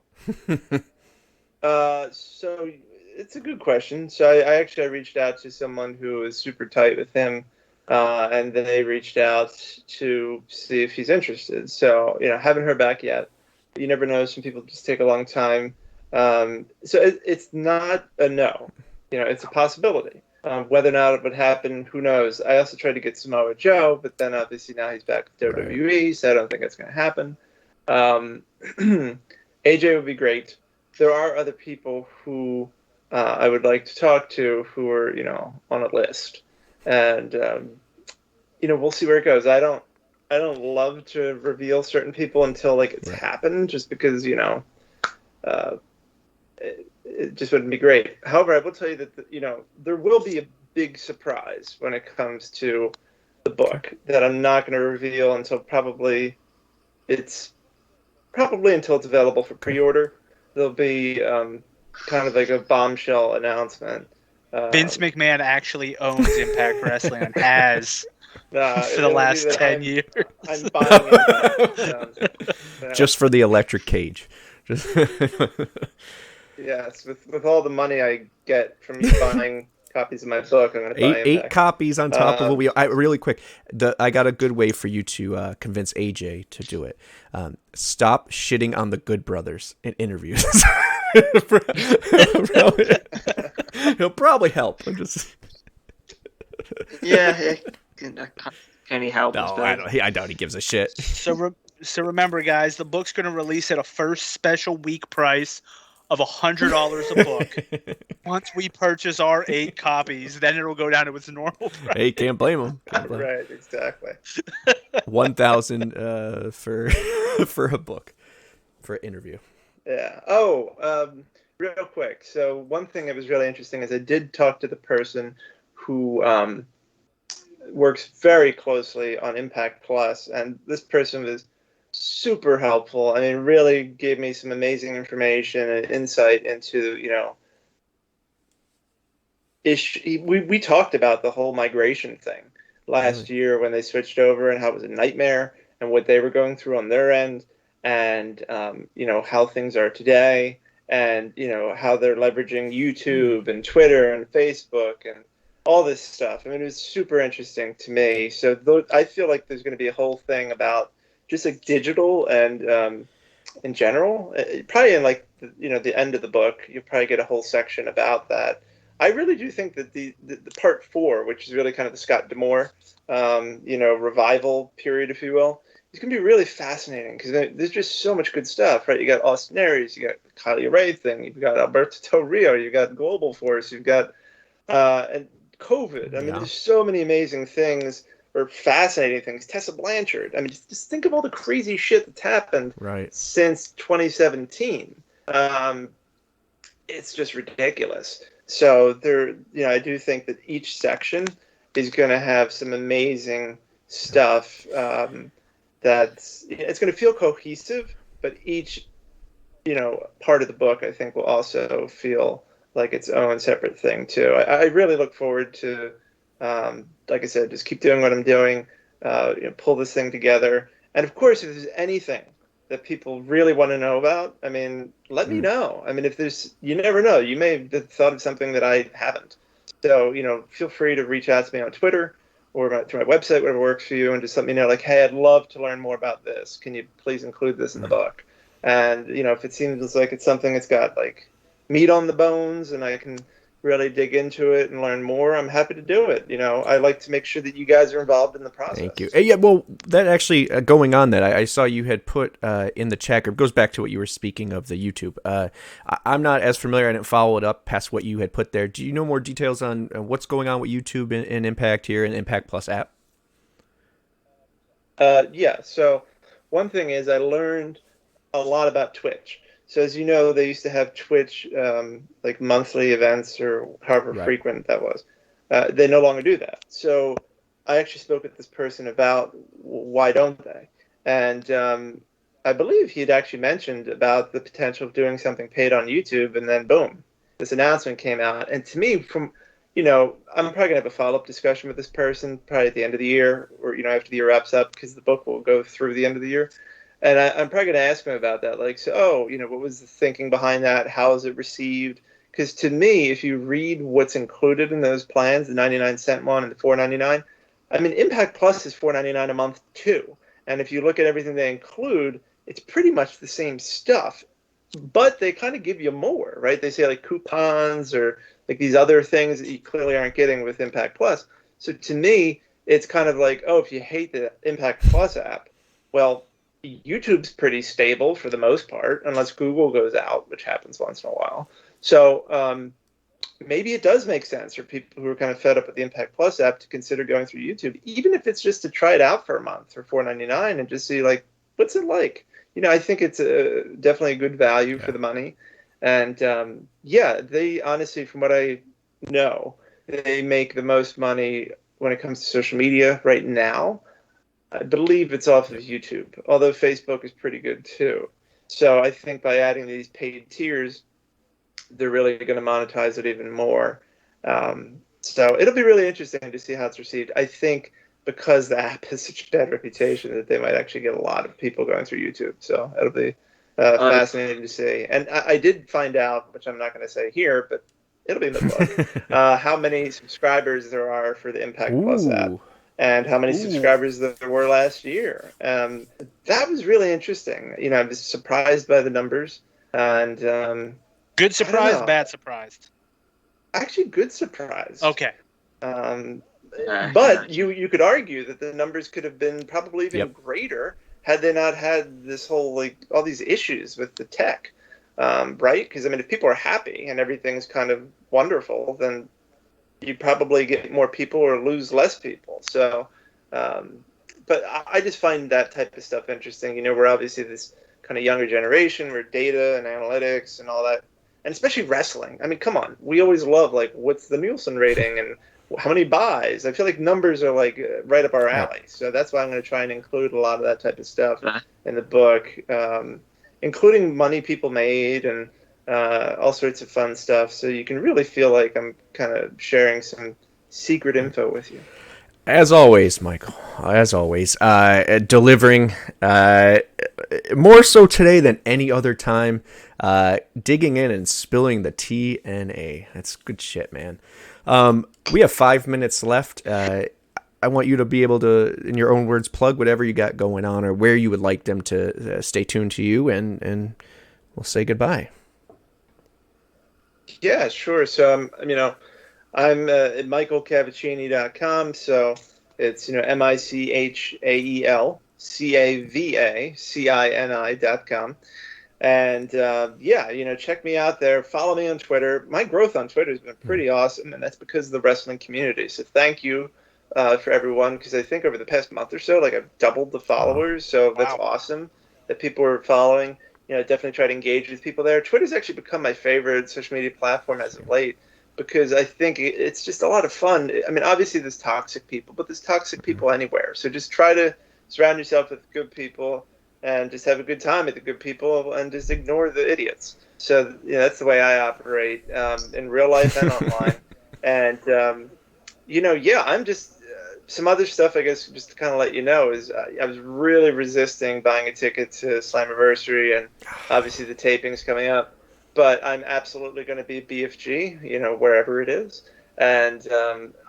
[SPEAKER 5] So it's a good question. So I reached out to someone who is super tight with him, and they reached out to see if he's interested. So, haven't heard back yet. You never know. Some people just take a long time. So it's not a no. It's a possibility. Whether or not it would happen, who knows? I also tried to get Samoa Joe, but then obviously now he's back with WWE, so I don't think that's going to happen. AJ would be great. There are other people who I would like to talk to who are, on a list, and we'll see where it goes. I don't love to reveal certain people until it's happened, just because it just wouldn't be great. However, I will tell you that there will be a big surprise when it comes to the book that I'm not going to reveal until probably until it's available for pre-order. There'll be kind of like a bombshell announcement.
[SPEAKER 3] Vince McMahon actually owns Impact Wrestling and has for the last 10 years.
[SPEAKER 5] I'm buying it.
[SPEAKER 2] Just for the electric cage.
[SPEAKER 5] Yes, with all the money I get from you buying copies of my book, I'm going to buy
[SPEAKER 2] eight copies on top of what we. Really quick, I got a good way for you to convince AJ to do it. Stop shitting on the Good Brothers in interviews. He'll probably help. I'm just.
[SPEAKER 4] Yeah. Can he help?
[SPEAKER 2] No, I doubt he gives a shit.
[SPEAKER 3] So remember, guys, the book's going to release at a first special week price of $100 a book. Once we purchase our 8 copies, then it'll go down to its normal price.
[SPEAKER 2] Hey, can't blame them.
[SPEAKER 5] Right, exactly.
[SPEAKER 2] 1,000 for for a book, for an interview.
[SPEAKER 5] Yeah. Oh, real quick. So one thing that was really interesting is I did talk to the person who works very closely on Impact Plus, and this person was super helpful. I mean, really gave me some amazing information and insight into, we talked about the whole migration thing last year when they switched over and how it was a nightmare and what they were going through on their end, and how things are today, and how they're leveraging YouTube and Twitter and Facebook and all this stuff. I mean, it was super interesting to me. So I feel like there's going to be a whole thing about just like digital and in general. Probably in like the end of the book, you'll probably get a whole section about that. I really do think that the part 4, which is really kind of the Scott D'Amore, revival period, if you will, it's going to be really fascinating because there's just so much good stuff, right? You got Austin Aries, you got Kylie Ray thing, you've got Alberto Del Rio, you've got Global Force, you've got and COVID. I mean, there's so many amazing things or fascinating things. Tessa Blanchard. I mean, just think of all the crazy shit that's happened since 2017. It's just ridiculous. So I do think that each section is going to have some amazing stuff. It's going to feel cohesive, but each, part of the book, I think, will also feel like its own separate thing too. I really look forward to, like I said, just keep doing what I'm doing, pull this thing together. And of course, if there's anything that people really want to know about, I mean, let me know. I mean, you never know. You may have thought of something that I haven't. So, feel free to reach out to me on Twitter or through my website, whatever works for you, and just let me know, like, hey, I'd love to learn more about this. Can you please include this in the book? And, if it seems like it's something that's got, like, meat on the bones and I can really dig into it and learn more, I'm happy to do it. I like to make sure that you guys are involved in the process.
[SPEAKER 2] Thank you. Yeah, well, that actually, going on that, I saw you had put in the chat group, goes back to what you were speaking of, the YouTube. I'm not as familiar. I didn't follow it up past what you had put there. Do you know more details on what's going on with YouTube and Impact here and Impact Plus app?
[SPEAKER 5] Yeah, so one thing is I learned a lot about Twitch. So as you know, they used to have Twitch like monthly events or however frequent that was. They no longer do that. So I actually spoke with this person about why don't they? And I believe he had actually mentioned about the potential of doing something paid on YouTube, and then boom, this announcement came out. And to me, I'm probably going to have a follow-up discussion with this person probably at the end of the year or, after the year wraps up, because the book will go through the end of the year. And I'm probably going to ask him about that. Like, so, what was the thinking behind that? How is it received? Because to me, if you read what's included in those plans, the 99-cent one and the $4.99, I mean, Impact Plus is $4.99 a month too. And if you look at everything they include, it's pretty much the same stuff. But they kind of give you more, right? They say like coupons or like these other things that you clearly aren't getting with Impact Plus. So to me, it's kind of like, oh, if you hate the Impact Plus app, well, YouTube's pretty stable for the most part, unless Google goes out, which happens once in a while. So maybe it does make sense for people who are kind of fed up with the Impact Plus app to consider going through YouTube, even if it's just to try it out for a month for $4.99 and just see, like, what's it like? I think it's definitely a good value for the money. And they honestly, from what I know, they make the most money when it comes to social media right now. I believe it's off of YouTube, although Facebook is pretty good too. So I think by adding these paid tiers, they're really going to monetize it even more. So it'll be really interesting to see how it's received. I think because the app has such a bad reputation that they might actually get a lot of people going through YouTube. So it'll be fascinating to see. And I did find out, which I'm not going to say here, but it'll be in the book, how many subscribers there are for the Impact Plus app. And how many subscribers there were last year. That was really interesting. I was surprised by the numbers. And
[SPEAKER 3] good surprise, bad surprised?
[SPEAKER 5] Actually, good surprise.
[SPEAKER 3] Okay.
[SPEAKER 5] But you could argue that the numbers could have been probably even greater had they not had this whole, like, all these issues with the tech, right? Because, I mean, if people are happy and everything's kind of wonderful, then you probably get more people or lose less people. So, but I just find that type of stuff interesting. You know, we're obviously this kind of younger generation where data and analytics and all that, and especially wrestling. I mean, come on, we always love, like, what's the Nielsen rating and how many buys. I feel like numbers are like right up our alley. So that's why I'm going to try and include a lot of that type of stuff in the book, including money people made and all sorts of fun stuff. So you can really feel like I'm kind of sharing some secret info with you.
[SPEAKER 2] As always, Michael, as always, delivering more so today than any other time, digging in and spilling the TNA. That's good shit, man. We have 5 minutes left. I want you to be able to, in your own words, plug whatever you got going on or where you would like them to stay tuned to you, and we'll say goodbye.
[SPEAKER 5] Yeah, sure. So, I'm at michaelcavacini.com. So it's, MichaelCavacini.com. And check me out there. Follow me on Twitter. My growth on Twitter has been pretty awesome, and that's because of the wrestling community. So thank you for everyone, because I think over the past month or so, like, I've doubled the followers. So that's awesome that people are following. Definitely try to engage with people there. Twitter's actually become my favorite social media platform as of late, because I think it's just a lot of fun. I mean, obviously there's toxic people, but there's toxic people anywhere. So just try to surround yourself with good people and just have a good time with the good people and just ignore the idiots. So that's the way I operate in real life and online. And, I'm just some other stuff, I guess, just to kind of let you know, is I was really resisting buying a ticket to Slammiversary, and obviously the taping's coming up. But I'm absolutely going to be at BFG, wherever it is. And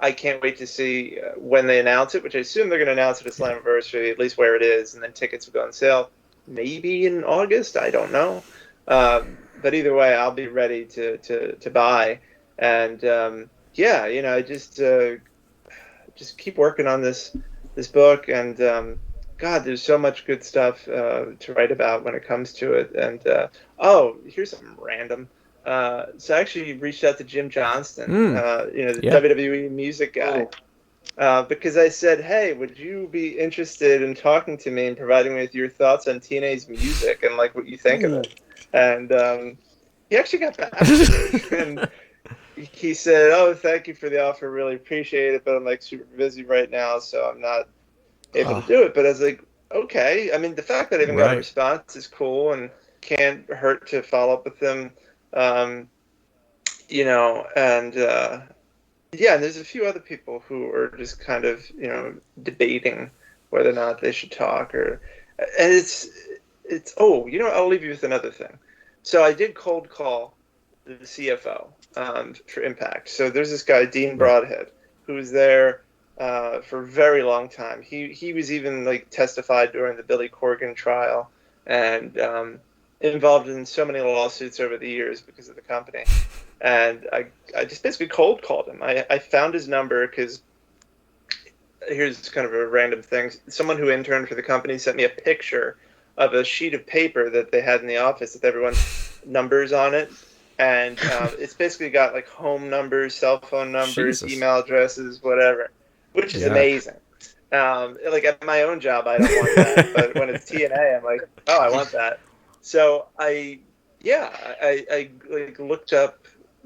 [SPEAKER 5] I can't wait to see when they announce it, which I assume they're going to announce it at Slammiversary, at least where it is, and then tickets will go on sale maybe in August. I don't know. But either way, I'll be ready to buy. And I just keep working on this book, and God, there's so much good stuff to write about when it comes to it. And here's something random. So I actually reached out to Jim Johnston, the WWE music guy, because I said, hey, would you be interested in talking to me and providing me with your thoughts on TNA's music and, like, what you think of it? And he actually got back to me, and he said, oh, thank you for the offer, really appreciate it, but I'm, like, super busy right now, so I'm not able to do it. But I was like, okay. I mean, the fact that I even got a response is cool, and can't hurt to follow up with them. And there's a few other people who are just kind of, debating whether or not they should talk, and I'll leave you with another thing. So I did cold call the CFO for Impact. So there's this guy, Dean Broadhead, who was there for a very long time. He was even, like, testified during the Billy Corgan trial, and involved in so many lawsuits over the years because of the company. And I just basically cold called him. I found his number because here's kind of a random thing. Someone who interned for the company sent me a picture of a sheet of paper that they had in the office with everyone's numbers on it. And it's basically got, like, home numbers, cell phone numbers, email addresses, whatever, which is amazing. Like, at my own job, I don't want that. But when it's TNA, I'm like, oh, I want that. So I like, looked up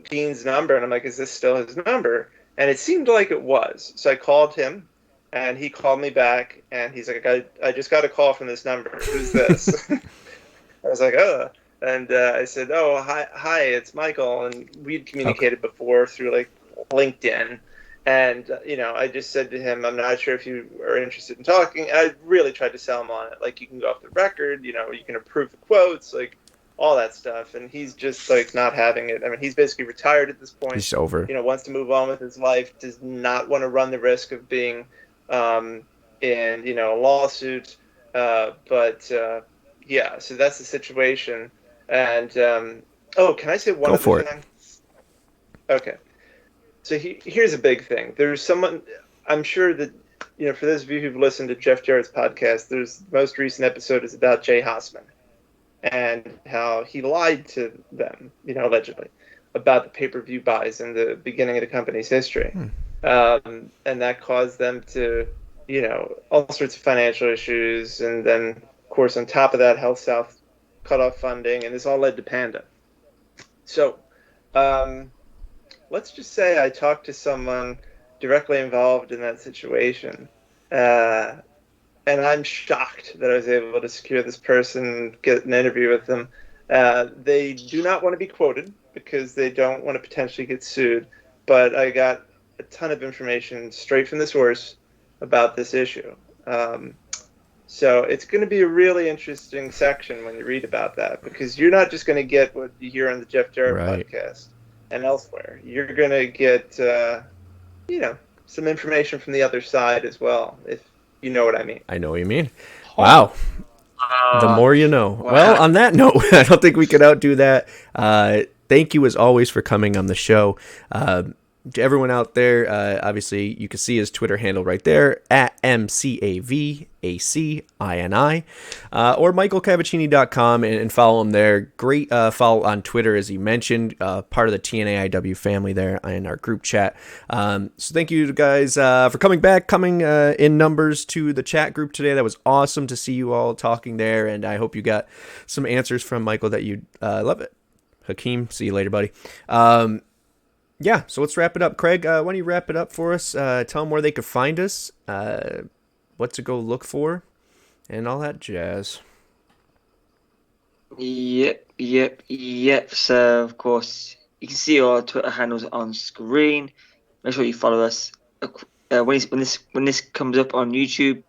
[SPEAKER 5] Dean's number, and I'm like, is this still his number? And it seemed like it was. So I called him, and he called me back, and he's like, I just got a call from this number. Who's this? I was like, oh. And I said, oh, hi, it's Michael. And we'd communicated before through, like, LinkedIn. And, I just said to him, I'm not sure if you are interested in talking. And I really tried to sell him on it. Like, you can go off the record, you can approve the quotes, like, all that stuff. And he's just, like, not having it. I mean, he's basically retired at this point.
[SPEAKER 2] He's over.
[SPEAKER 5] Wants to move on with his life, does not want to run the risk of being in, a lawsuit. So that's the situation. And, can I say one other thing? Okay. So here's a big thing. There's someone, I'm sure that for those of you who've listened to Jeff Jarrett's podcast, the most recent episode is about Jay Hausman and how he lied to them, allegedly, about the pay-per-view buys in the beginning of the company's history. And that caused them to, all sorts of financial issues. And then, of course, on top of that, Health South cut off funding, and this all led to Panda. So let's just say I talked to someone directly involved in that situation. And I'm shocked that I was able to secure this person, get an interview with them. They do not want to be quoted because they don't want to potentially get sued. But I got a ton of information straight from the source about this issue. So it's going to be a really interesting section when you read about that, because you're not just going to get what you hear on the Jeff Jarrett podcast and elsewhere. You're going to get, some information from the other side as well, if you know what I mean.
[SPEAKER 2] I know what you mean. Wow. The more you know.
[SPEAKER 4] Wow.
[SPEAKER 2] Well, on that note, I don't think we could outdo that. Thank you, as always, for coming on the show. To everyone out there, obviously, you can see his Twitter handle right there, at MCAVACINI, or michaelcavacini.com, and follow him there. Great follow on Twitter, as he mentioned, part of the TNAIW family there in our group chat. So thank you guys for coming in numbers to the chat group today. That was awesome to see you all talking there, and I hope you got some answers from Michael that you love it. Hakeem, see you later, buddy. Yeah, so let's wrap it up. Craig, why don't you wrap it up for us? Tell them where they could find us, what to go look for, and all that jazz.
[SPEAKER 4] Yep. So, of course, you can see our Twitter handles on screen. Make sure you follow us. When this comes up on YouTube,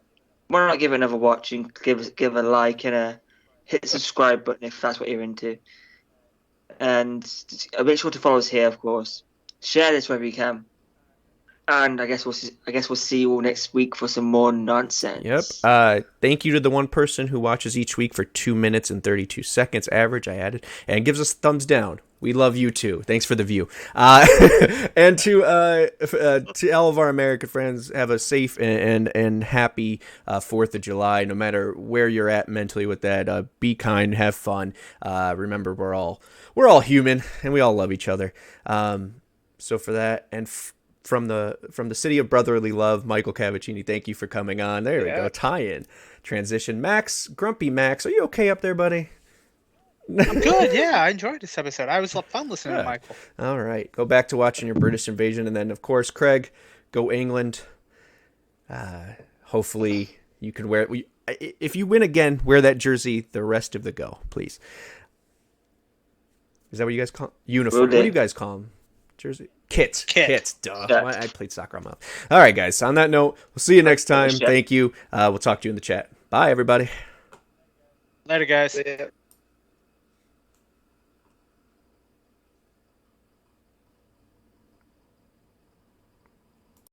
[SPEAKER 4] why not give it another watch and give a like and hit the subscribe button if that's what you're into. And make sure to follow us here, of course. Share this wherever you can. And I guess we'll see you all next week for some more nonsense.
[SPEAKER 2] Yep. Thank you to the one person who watches each week for 2 minutes and 32 seconds average, I added, and gives us a thumbs down. We love you too. Thanks for the view. And to all of our American friends, have a safe and happy 4th of July, no matter where you're at mentally with that. Be kind, have fun. Remember, we're all human and we all love each other. So for that, and from the city of brotherly love, Michael Cavacini, thank you for coming on. There we go. Tie-in. Transition. Max, Grumpy Max, are you okay up there, buddy?
[SPEAKER 3] I'm good. Yeah, I enjoyed this episode. I was fun listening to Michael.
[SPEAKER 2] All right. Go back to watching your British invasion. And then, of course, Craig, go England. Hopefully you can wear it. If you win again, wear that jersey the rest of the go, please. Is that what you guys call uniform? What do you guys call them? Jersey? Kits. Duh.
[SPEAKER 4] Yeah.
[SPEAKER 2] I played soccer on my own. All right, guys. On that note, we'll see you next time. Thank you. We'll talk to you in the chat. Bye, everybody.
[SPEAKER 3] Later, guys.
[SPEAKER 5] Yeah.